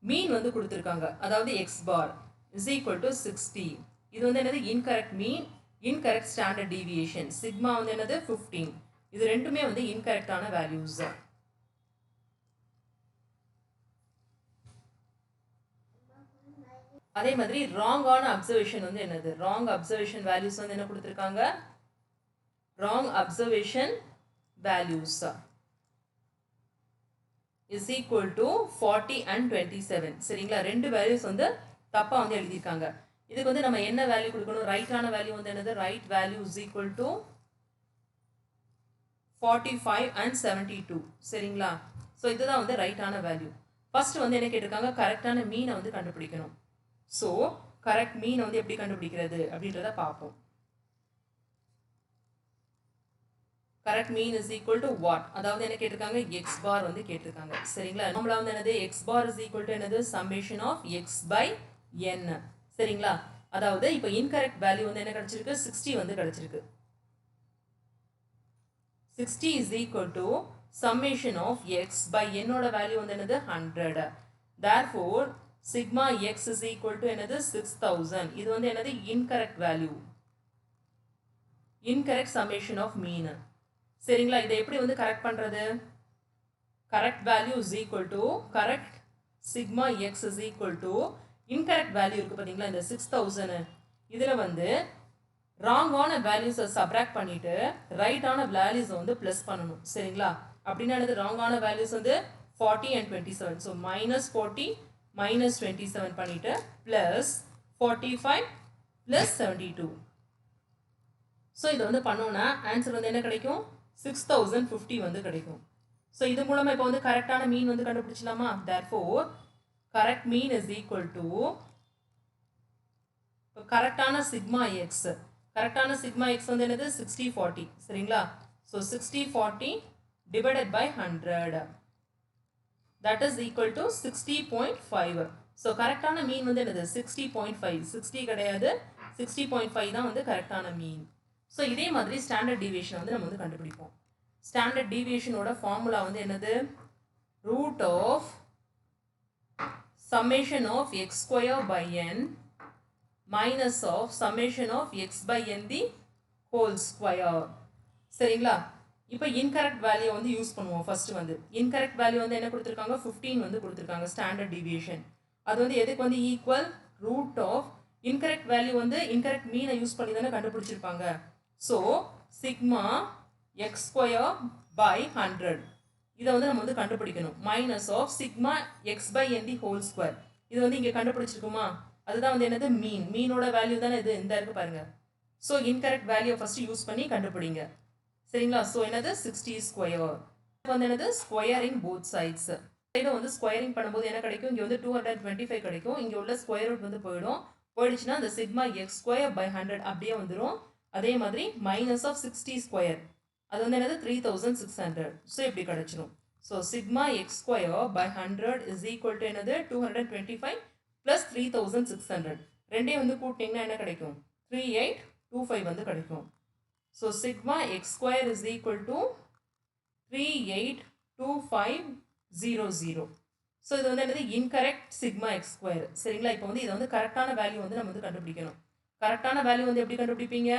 மீன் வந்து கொடுத்துருக்காங்க. அதாவது X bar is equal to 60. இது வந்து என்னது? Incorrect mean, incorrect standard deviation. Sigma வந்து என்னது 15. இது ரெண்டுமே வந்து இன்கரெக்டான வேல்யூஸ். அதே மாதிரி ராங்கான அப்சர்வேஷன் வந்து என்னது? ராங் அப்சர்வேஷன் வேல்யூஸ் வந்து என்ன கொடுத்துருக்காங்க? Wrong observation values is equal to 40 and 27. சரிங்களா? ரெண்டு வேல்யூஸ் வந்து தப்பா வந்து எழுதியிருக்காங்க. இதுக்கு வந்து நம்ம என்ன வேல்யூ கொடுக்கணும்? ரைட்டான வேல்யூ வந்து என்னது? Right value is equal to 45 and 72. சரிங்களா? ஸோ இதுதான் வந்து ரைட்டான வேல்யூ. ஃபர்ஸ்ட் வந்து என்ன கேட்டிருக்காங்க? கரெக்டான மீனை வந்து கண்டுபிடிக்கணும். ஸோ கரெக்ட் மீனை வந்து எப்படி கண்டுபிடிக்கிறது அப்படின்றத பார்ப்போம். Correct mean is equal to what? அதாவது என்ன கேட்டிருக்காங்க? எக்ஸ் பார் வந்து கேட்டிருக்காங்க. சரிங்களா? நம்மள வந்து என்னது? X bar is equal to என்னது? Summation of X by N. சரிங்களா? அதாவது இப்போ இன்கரெக்ட் வேல்யூ வந்து என்ன கிடைச்சிருக்கு? 60 வந்து கிடைச்சிருக்கு. 60 is equal to summation of x by n ஓட வேல்யூ வந்து என்னது? 100. therefore sigma x is equal to என்னது? 6000. இது வந்து என்னது? incorrect value, incorrect summation of mean. சரிங்களா? இதை எப்படி வந்து கரெக்ட் பண்றது? correct value is equal to correct sigma x is equal to incorrect value இருக்கு பாத்தீங்களா? இந்த 6000 இதுல வந்து ராங்கான வேல்யூஸை சப்ராக்ட் பண்ணிட்டு ரைட்டான வேல்யூஸை வந்து ப்ளஸ் பண்ணணும். சரிங்களா? அப்படின்னா என்னது? ராங்கான வேல்யூஸ் வந்து 40 and 27. ஸோ -40 -27 பண்ணிட்டு ப்ளஸ் 45 + 72. ஸோ இதை வந்து பண்ணோன்னா ஆன்சர் வந்து என்ன கிடைக்கும்? 6050 வந்து கிடைக்கும். ஸோ இது மூலமாக இப்போ வந்து கரெக்டான மீன் வந்து கண்டுபிடிச்சலாமா? therefore correct mean is equal to கரெக்டான சிக்மா எக்ஸ், கரெக்டான சிக்மா எக்ஸ் வந்து என்னது? 6040. சரிங்களா? So 6040 divided by 100 that is equal to 60.5. So கரெக்டான மீன் வந்து என்னது? 60.5. 60 கிடையாது, 60.5 தான் வந்து கரெக்டான மீன். ஸோ இதே மாதிரி ஸ்டாண்டர்ட் டீவியேஷன் வந்து நம்ம வந்து கண்டுபிடிப்போம். ஸ்டாண்டர்ட் டீவியேஷனோட ஃபார்முலா வந்து என்னது? Root of summation of x square by n minus of summation of x by n the whole square. சரிங்களா? இப்போ incorrect value வந்து யூஸ் பண்ணுவோம். ஃபர்ஸ்ட் வந்து incorrect value வந்து என்ன கொடுத்துருக்காங்க? 15 வந்து கொடுத்துருக்காங்க ஸ்டாண்டர்ட் டீவியேஷன். அது வந்து எதுக்கு வந்து equal? Root of incorrect value வந்து incorrect மீனை யூஸ் பண்ணி தானே கண்டுபிடிச்சிருப்பாங்க. So sigma X square by 100 இதை வந்து நம்ம வந்து கண்டுபிடிக்கணும். Minus of sigma X by N the whole square இது வந்து இங்கே கண்டுபிடிச்சிருக்குமா? அதுதான் வந்து என்னது? மீன். மீனோட வேல்யூ தானே இது, இந்த இருக்கு பாருங்க. So incorrect value first use பண்ணி கண்டுபிடிங்க. சரிங்களா? ஸோ என்னது? 60 ஸ்கொயர் வந்து என்னது? Squaring both sides. இதை வந்து ஸ்கொயரிங் பண்ணும்போது என்ன கிடைக்கும்? இங்கே வந்து 225 கிடைக்கும். இங்கே உள்ள ஸ்கொயர் ரூட் வந்து போயிடுச்சுன்னா அந்த சிக்மா எக்ஸ் ஸ்கொயர் பை 100 அப்படியே வந்துடும். அதே மாதிரி மைனஸ் ஆஃப் 60 ஸ்கொயர் அது வந்து என்னது? 3600. ஸோ இப்படி கிடைச்சிடும். So sigma X square by 100 is equal to என்னது? 225 + 3600. ரெண்டையும் வந்து கூட்டிங்கன்னா என்ன கிடைக்கும்? 3825 வந்து கிடைக்கும். So sigma X square is equal to 382500. So இது வந்து என்னது இன்கரெக்ட் சிக்மா எக்ஸ் ஸ்கொயர். சரிங்களா? இப்போ வந்து இதை வந்து கரெக்டான வேல்யூ வந்து நம்ம வந்து கண்டுபிடிக்கணும். கரெக்டான வேல்யூ வந்து எப்படி கண்டுபிடிப்பீங்க?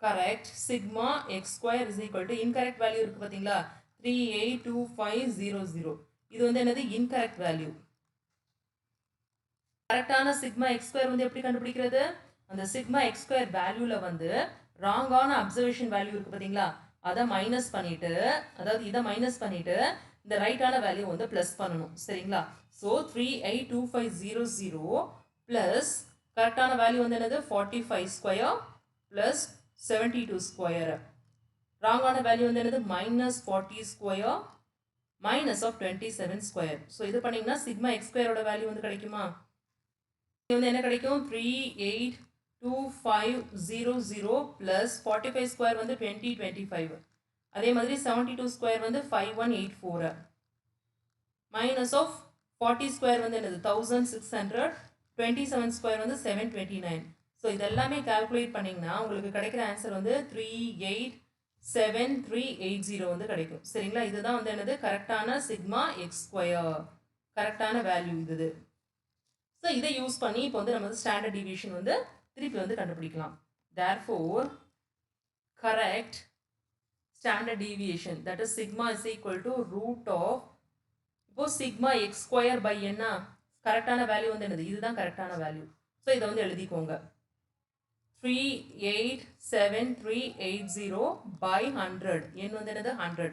Correct sigma X square is equal to incorrect value இருக்குது பார்த்தீங்களா? 382500. இது வந்து என்னது இன்கரெக்ட் வேல்யூ. கரெக்டான சிக்மா எக்ஸ் ஸ்கொயர் வந்து எப்படி கண்டுபிடிக்கிறது? அந்த சிக்மா எக்ஸ் ஸ்கொயர் வேல்யூவில் வந்து ராங்கான அப்சர்வேஷன் வேல்யூ இருக்குது பார்த்தீங்களா? அதை மைனஸ் பண்ணிட்டு, அதாவது இதை மைனஸ் பண்ணிட்டு இந்த ரைட்டான வேல்யூ வந்து ப்ளஸ் பண்ணணும். சரிங்களா? ஸோ 382500 ப்ளஸ் கரெக்டான வேல்யூ வந்து என்னது 45 ஸ்கொயர் ப்ளஸ் 72 ஸ்கொயர். ராங்கான வேல்யூ வந்து என்னது minus 40 square minus of 27 square. So இது பண்ணிங்கன்னா சிக்மா எக்ஸ் ஸ்கொயரோட வேல்யூ வந்து கிடைக்குமா? இது வந்து என்ன கிடைக்கும்? 382500 ப்ளஸ் 45 ஸ்கொயர் வந்து 2025. அதே மாதிரி 72 ஸ்கொயர் வந்து 5184 மைனஸ் ஆஃப் 40 ஸ்கொயர் வந்து என்னது 1600, 27 ஸ்கொயர் வந்து 729. ஸோ இதெல்லாமே கால்குலேட் பண்ணிங்கன்னா உங்களுக்கு கிடைக்கிற ஆன்சர் வந்து 387380 வந்து கிடைக்கும். சரிங்களா? இதுதான் வந்து என்னது கரெக்டான சிக்மா எக்ஸ் ஸ்கொயர், கரெக்டான வேல்யூ இது. ஸோ இதை யூஸ் பண்ணி இப்போ வந்து நம்ம ஸ்டாண்டர்ட் டிவியேஷன் வந்து திருப்பி வந்து கண்டுபிடிக்கலாம். therefore correct standard deviation, that is sigma is equal to root of, இப்போ சிக்மா எக்ஸ் ஸ்கொயர் பை என்ன கரெக்டான வேல்யூ வந்து என்னது? இதுதான் கரெக்டான வேல்யூ. ஸோ இதை வந்து எழுதிக்கோங்க. 387380 by 100, n வந்து என்னது 100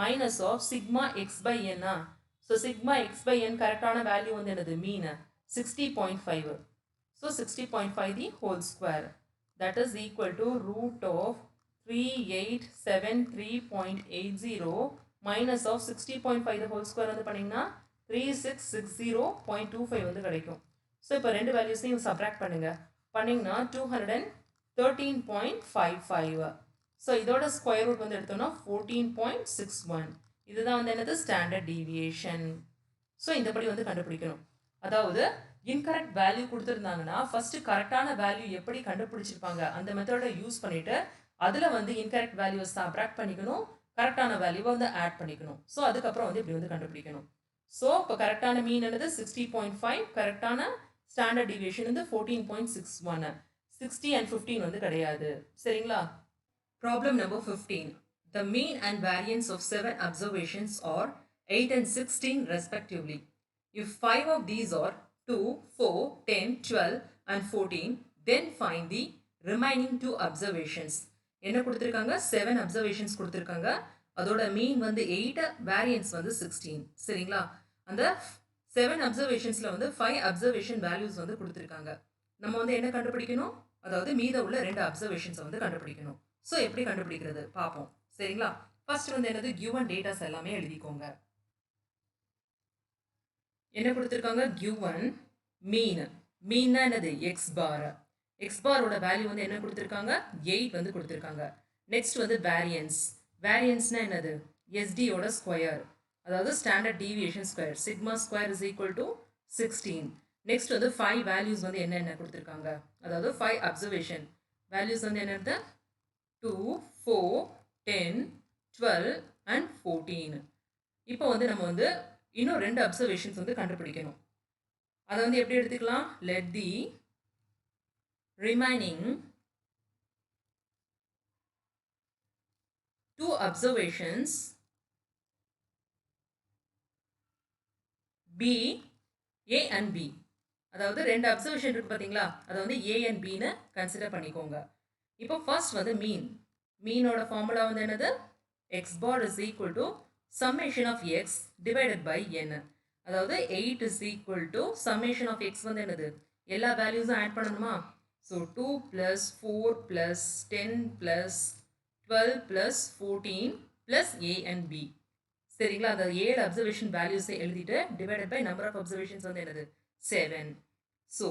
minus of sigma X by என்ன. So sigma X by N கரெக்டான வேல்யூ வந்து என்னது? Mean 60.5. So 60.5 the whole square, that is equal to root of 3873.80 minus of 60.5 the whole square வந்து பண்ணிங்கன்னா 3660.25 வந்து கிடைக்கும். ஸோ இப்போ ரெண்டு வேல்யூஸையும் சப்ராக்ட் பண்ணுங்க. பண்ணிங்கன்னா 213.55. ஸோ இதோட ஸ்கொயர் ரூட் வந்து எடுத்தோம்னா 14.61. இதுதான் வந்து என்னது ஸ்டாண்டர்ட் டீவியேஷன். ஸோ இந்தபடி வந்து கண்டுபிடிக்கணும். அதாவது இன்கரெக்ட் வேல்யூ கொடுத்துருந்தாங்கன்னா ஃபர்ஸ்ட் கரெக்டான வேல்யூ எப்படி கண்டுபிடிச்சிருப்பாங்க அந்த மெத்தடை யூஸ் பண்ணிட்டு அதில் வந்து இன்கரெக்ட் வேல்யூவை சப்ராக்ட் பண்ணிக்கணும், கரெக்டான வேல்யூவை வந்து ஆட் பண்ணிக்கணும். ஸோ அதுக்கப்புறம் வந்து இப்படி வந்து கண்டுபிடிக்கணும். ஸோ இப்போ கரெக்டான மீன் என்னது 60.5, கரெக்டான ஸ்டாண்டர்ட் டிவியேஷன் வந்து 14.61. 60 and 15 வந்து கிடையாது. சரிங்களா? Problem number 15. The mean and variance of 7 observations are 8 and 16 respectively. If 5 of these are 2, 4, 10, 12 and 14, then find the remaining 2 observations. என்ன கொடுத்திருக்காங்க? 7 observations கொடுத்திருக்காங்க. அதோட மீன் வந்து 8, வேரியன்ஸ் வந்து 16. சரிங்களா? அந்த 7 observationsல வந்து 5 observation values வந்து கொடுத்திருக்காங்க. நம்ம வந்து என்ன கண்டுபிடிக்கணும்? அதாவது மீத உள்ள 2 observations வந்து கண்டுபிடிக்கணும். ஸோ எப்படி கண்டுபிடிக்கிறது பார்ப்போம். சரிங்களா? ஃபர்ஸ்ட் வந்து என்னது given datas எல்லாமே எழுதிக்கோங்க. என்ன கொடுத்திருக்காங்க? given mean. மீன்னா என்னது? x bar. x பாரோட வேல்யூ வந்து என்ன கொடுத்திருக்காங்க? 8 வந்து கொடுத்திருக்காங்க. நெக்ஸ்ட் வந்து வேரியன்ஸ். வேரியன்ஸ்னா என்னது? SD ஓட ஸ்கொயர், அதாவது standard deviation square. Sigma square is equal to 16. Next வந்து 5 வேல்யூஸ் வந்து என்ன கொடுத்திருக்காங்க? அதாவது 5 அப்சர்வேஷன் வேல்யூஸ் வந்து என்னது? 2, 4, 10, 12 and 14. இப்போ வந்து நம்ம வந்து இன்னும் 2 அப்சர்வேஷன்ஸ் வந்து கண்டுபிடிக்கணும். அதை வந்து எப்படி எடுத்துக்கலாம்? let the remaining 2 observations B, A and B. அதாவது 2 அப்சர்வேஷன் இருக்கு பார்த்தீங்களா? அதை வந்து A and B ன்னு கன்சிடர் பண்ணிக்கோங்க. இப்போ ஃபர்ஸ்ட் வந்து மீன். மீனோட ஃபார்முலா வந்து என்னது? x bar is equal to summation of x divided by n. அதாவது 8 is equal to summation of x வந்து என்னது? எல்லா வேல்யூஸும் ஆட் பண்ணணுமா? So 2 plus 4 plus 10 plus 12 plus 14 plus A and B. சரிங்களா? அந்த 7 அப்சர்வேஷன் வேல்யூஸை எழுதிட்டு divided by number of observations வந்து என்னது? 7. ஸோ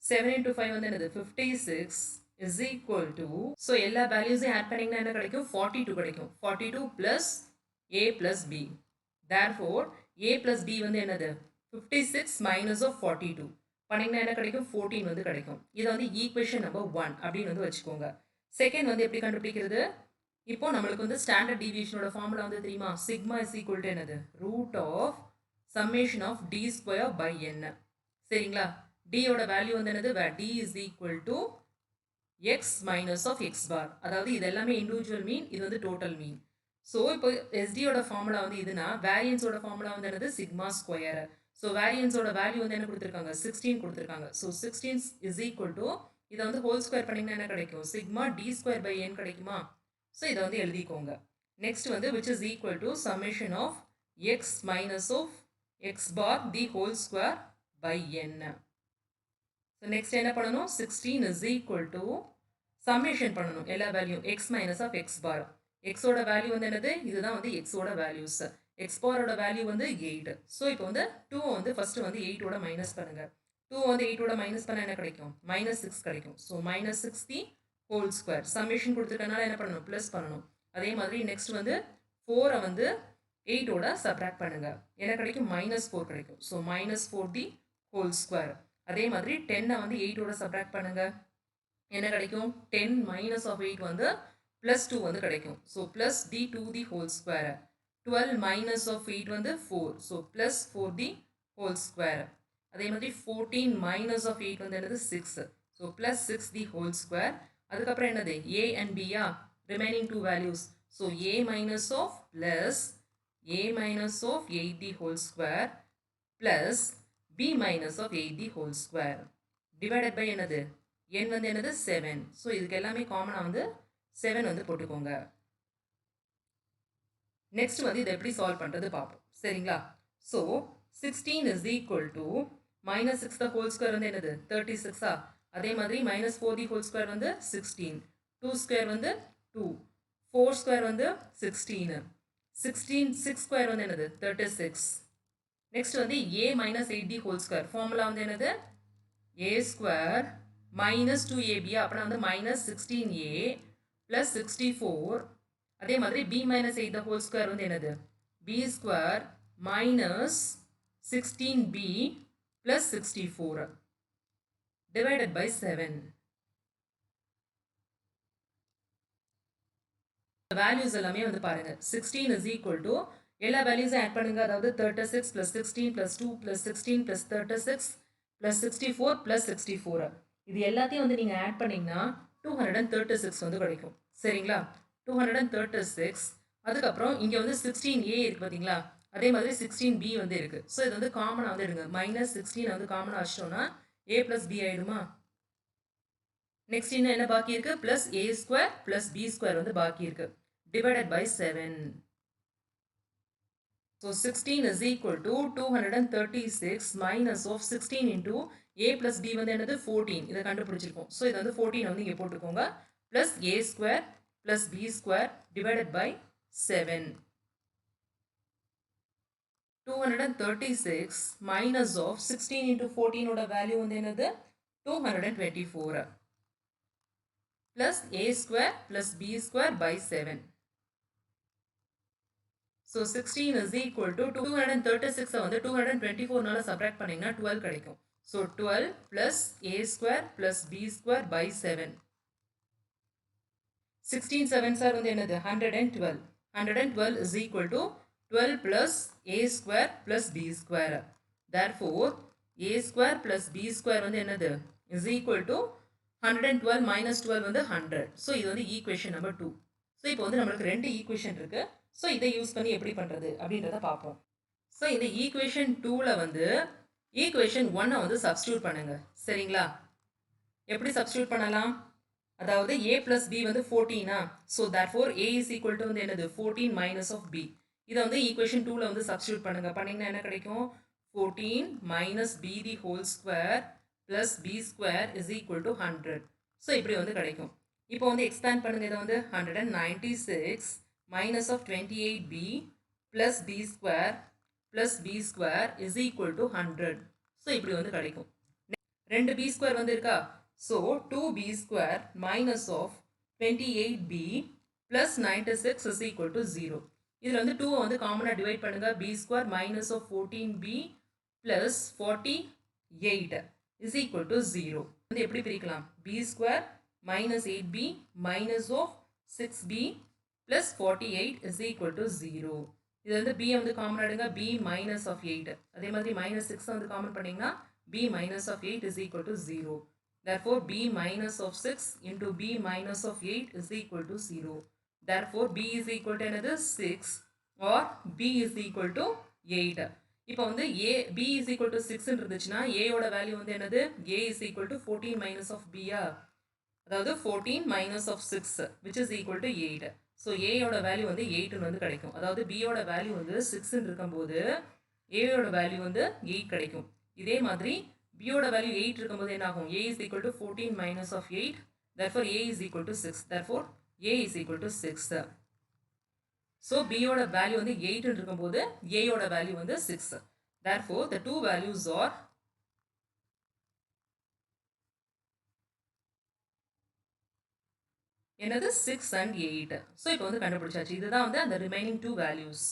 7 into 5 வந்து என்னது? 56 is equal to, ஸோ எல்லா வேல்யூஸையும் ஆட் பண்ணிங்கன்னா என்ன கிடைக்கும்? 42 கிடைக்கும். 42 plus A plus B. therefore A plus B வந்து என்னது? 56 minus of 42 பண்ணிங்கன்னா என்ன கிடைக்கும்? 14 வந்து கிடைக்கும். இதை வந்து ஈக்குவேஷன் நம்பர் 1 அப்படின்னு வந்து வச்சுக்கோங்க. செகண்ட் வந்து எப்படி கண்டுபிடிக்கிறது? இப்போ நம்மளுக்கு வந்து ஸ்டாண்டர்ட் டீவியேஷனோட ஃபார்முலா வந்து தெரியுமா? சிக்மா இஸ் ஈக்குவல் டு என்னது? Root of summation of d square by n. சரிங்களா? d ஓட வேல்யூ வந்து என்னது? d is equal to x minus of x bar. அதாவது இது எல்லாமே individual mean, இது வந்து total mean. ஸோ இப்போ SD ஓட ஃபார்முலா வந்து இதுனா வேரியன்ஸோட ஃபார்முலா வந்து என்னது? Sigma square. ஸோ வேரியன்ஸோட வேல்யூ வந்து என்ன கொடுத்துருக்காங்க? 16 கொடுத்துருக்காங்க. ஸோ 16 is equal to இதை வந்து ஹோல் ஸ்கொயர் பண்ணிங்கன்னா என்ன கிடைக்கும்? சிக்மா டி ஸ்கொயர் பை என் கிடைக்குமா? ஸோ இதை வந்து எழுதிக்கோங்க. நெக்ஸ்ட் வந்து which is equal to summation of x minus of x bar the whole square by n. So next என்ன பண்ணணும்? 16 is equal to summation பண்ணணும் எல்லா value x minus of x bar. x ஓட வேல்யூ வந்து என்னது? இதுதான் வந்து x ஓட வேல்யூஸ். x bar ஓட வேல்யூ வந்து 8. ஸோ இப்போ வந்து 2 வந்து ஃபர்ஸ்ட் வந்து 8 ஓட மைனஸ் பண்ணுங்க. 2 வந்து 8 ஓட மைனஸ் பண்ண என்ன கிடைக்கும்? -6 கிடைக்கும். So -6 the whole square. Summation கொடுத்துருக்கனால என்ன பண்ணணும்? ப்ளஸ் பண்ணணும். அதே மாதிரி நெக்ஸ்ட் வந்து 4 வந்து 8 ஓட சப்ராக்ட் பண்ணுங்க. என்ன கிடைக்கும்? -4 கிடைக்கும். So -4 the whole square. அதே மாதிரி 10 வந்து 8 ஓட சப்ராக்ட் பண்ணுங்க. என்ன கிடைக்கும்? 10 minus of 8 வந்து +2 வந்து கிடைக்கும். So +d 2 the whole square. 12 minus of 8 வந்து 4. So +4 the whole square. அதே மாதிரி 14 minus of 8 வந்து என்னது? 6. So +6 the whole square. அதுக்கப்புறம் என்னது? a and b remaining 2 values. So a minus of plus a minus of 8 the whole square plus b minus of 8 the whole square divided by என்னது? n வந்து என்னது? 7. ஸோ இதுக்கு எல்லாமே காமனாக வந்து 7 வந்து போட்டுக்கோங்க. நெக்ஸ்ட் வந்து இதை எப்படி சால்வ் பண்ணுறது பார்ப்போம். சரிங்களா? So 16 is equal to -6 the whole square வந்து என்னது? 36. அதே மாதிரி -4 the whole square வந்து 16. 2 square வந்து 2. 4 square வந்து 16. 6 square வந்து என்னது? 36. நெக்ஸ்ட் வந்து a minus 8 the whole square. Formula வந்து என்னது? a square minus 2ab. அப்படின்னா வந்து -16a plus 64. அதே மாதிரி b minus 8 the whole square வந்து என்னது? b square minus 16b plus 64 divided by 7. Values எல்லாமே வந்து பாருங்க. 16 is equal to எல்லா வேல்யூஸும் ஆட் பண்ணுங்க. அதாவது 36 plus 16 plus 2 plus 16 plus 36 plus 64 plus 64. இது எல்லாத்தையும் வந்து நீங்கள் ஆட் பண்ணிங்கன்னா 236 வந்து கிடைக்கும். சரிங்களா? 236. அதுக்கப்புறம் இங்கே வந்து 16a இருக்குது பார்த்தீங்களா? அதே மாதிரி 16b வந்து இருக்குது. ஸோ இது வந்து காமனாக வந்து எடுங்க. -16 வந்து காமனாக வச்சிட்டோம்னா a plus b ஆயிடுமா? நெக்ஸ்ட் இன்னும் என்ன பாக்கி இருக்கு? plus a square plus b square வந்து பாக்கி இருக்கு. divided by 7. So 16 is equal to 236 minus of 16 into a plus b வந்து என்னது? 14. இதை கண்டுபிடிச்சிருக்கோம். ஸோ இது வந்து 14 வந்து இங்கே போட்டுக்கோங்க. plus a square plus b square divided by 7. 236 minus of 16 into 14 ஓட வேல்யூ வந்து என்னது? 224 plus a square plus b square by 7. So 16 is equal to 236 வந்து 224 நால சப்ராக்ட் பண்ணீங்கன்னா 12 கிடைக்கும். So 12 plus a square plus b square by 7. 16 7s are வந்து என்னது? 112. 112 is equal to 12 plus a square plus b square. Therefore a square plus b square வந்து என்னது? is equal to 112 minus 12 வந்து 100. ஸோ இது வந்து ஈக்குவேஷன் நம்பர் 2. ஸோ இப்போ வந்து நம்மளுக்கு 2 ஈக்குவேஷன் இருக்கு. ஸோ இதை யூஸ் பண்ணி எப்படி பண்ணுறது அப்படின்றத பார்ப்போம். ஸோ இந்த ஈக்குவேஷன் 2ல் வந்து ஈக்குவேஷன் 1 வந்து சப்ஸ்டியூட் பண்ணுங்க. சரிங்களா? எப்படி சப்ஸ்டியூட் பண்ணலாம்? அதாவது a plus b வந்து 14. So therefore a is equal to வந்து என்னது? 14 minus of b. இதை வந்து ஈக்குவேஷன் 2ல் வந்து சப்ஸ்டியூட் பண்ணுங்க. பண்ணிங்கன்னா என்ன கிடைக்கும்? 14 minus b the whole square plus b square is equal to 100. So இப்படி வந்து கிடைக்கும். இப்போ வந்து எக்ஸ்பேண்ட் பண்ணுங்க. இதை வந்து 196 minus of 28b plus b square is equal to 100. So இப்படி வந்து கிடைக்கும். 2 b square வந்து இருக்கா? So 2b square minus of 28b plus 96 is equal to 0. இதில் வந்து 2 வந்து காமனாக டிவைட் பண்ணுங்க. b square minus of 14b plus 48 is equal to 0. வந்து எப்படி பிரிக்கலாம்? b square minus 8b minus of 6b plus 48 is equal to 0. இது வந்து b வந்து காமன் எடுங்க b minus of 8 அதே மாதிரி minus 6 வந்து காமன் பண்ணீங்கன்னா b minus of 8 is equal to 0. Therefore b minus of 6 into b minus of 8 is equal to 0. Therefore b is equal to another 6 or b is equal to 8. இப்போ வந்து a b is equal to 6 இருந்துச்சுன்னா a ஓட வேல்யூ வந்து என்னது a is equal to 14 minus of b அதாவது 14 minus of 6 which is equal to 8. So a ஓட வேல்யூ வந்து 8 வந்து கிடைக்கும். அதாவது b ஓட வேல்யூ வந்து 6 இருக்கும்போது a ஓட வேல்யூ வந்து 8 கிடைக்கும். இதே மாதிரி b ஓட வேல்யூ 8 இருக்கும்போது என்ன ஆகும் a is equal to 14 minus of 8. Therefore a is equal to 6. Therefore a is equal to 6. So b ஓட வேல்யூ வந்து 8 இருக்கும்போது a ஓட வேல்யூ வந்து 6. Therefore the two values are என்னது 6 and 8. ஸோ இப்போ வந்து கண்டுபிடிச்சாச்சு. இதுதான் வந்து அந்த ரிமைனிங் டூ வேல்யூஸ்.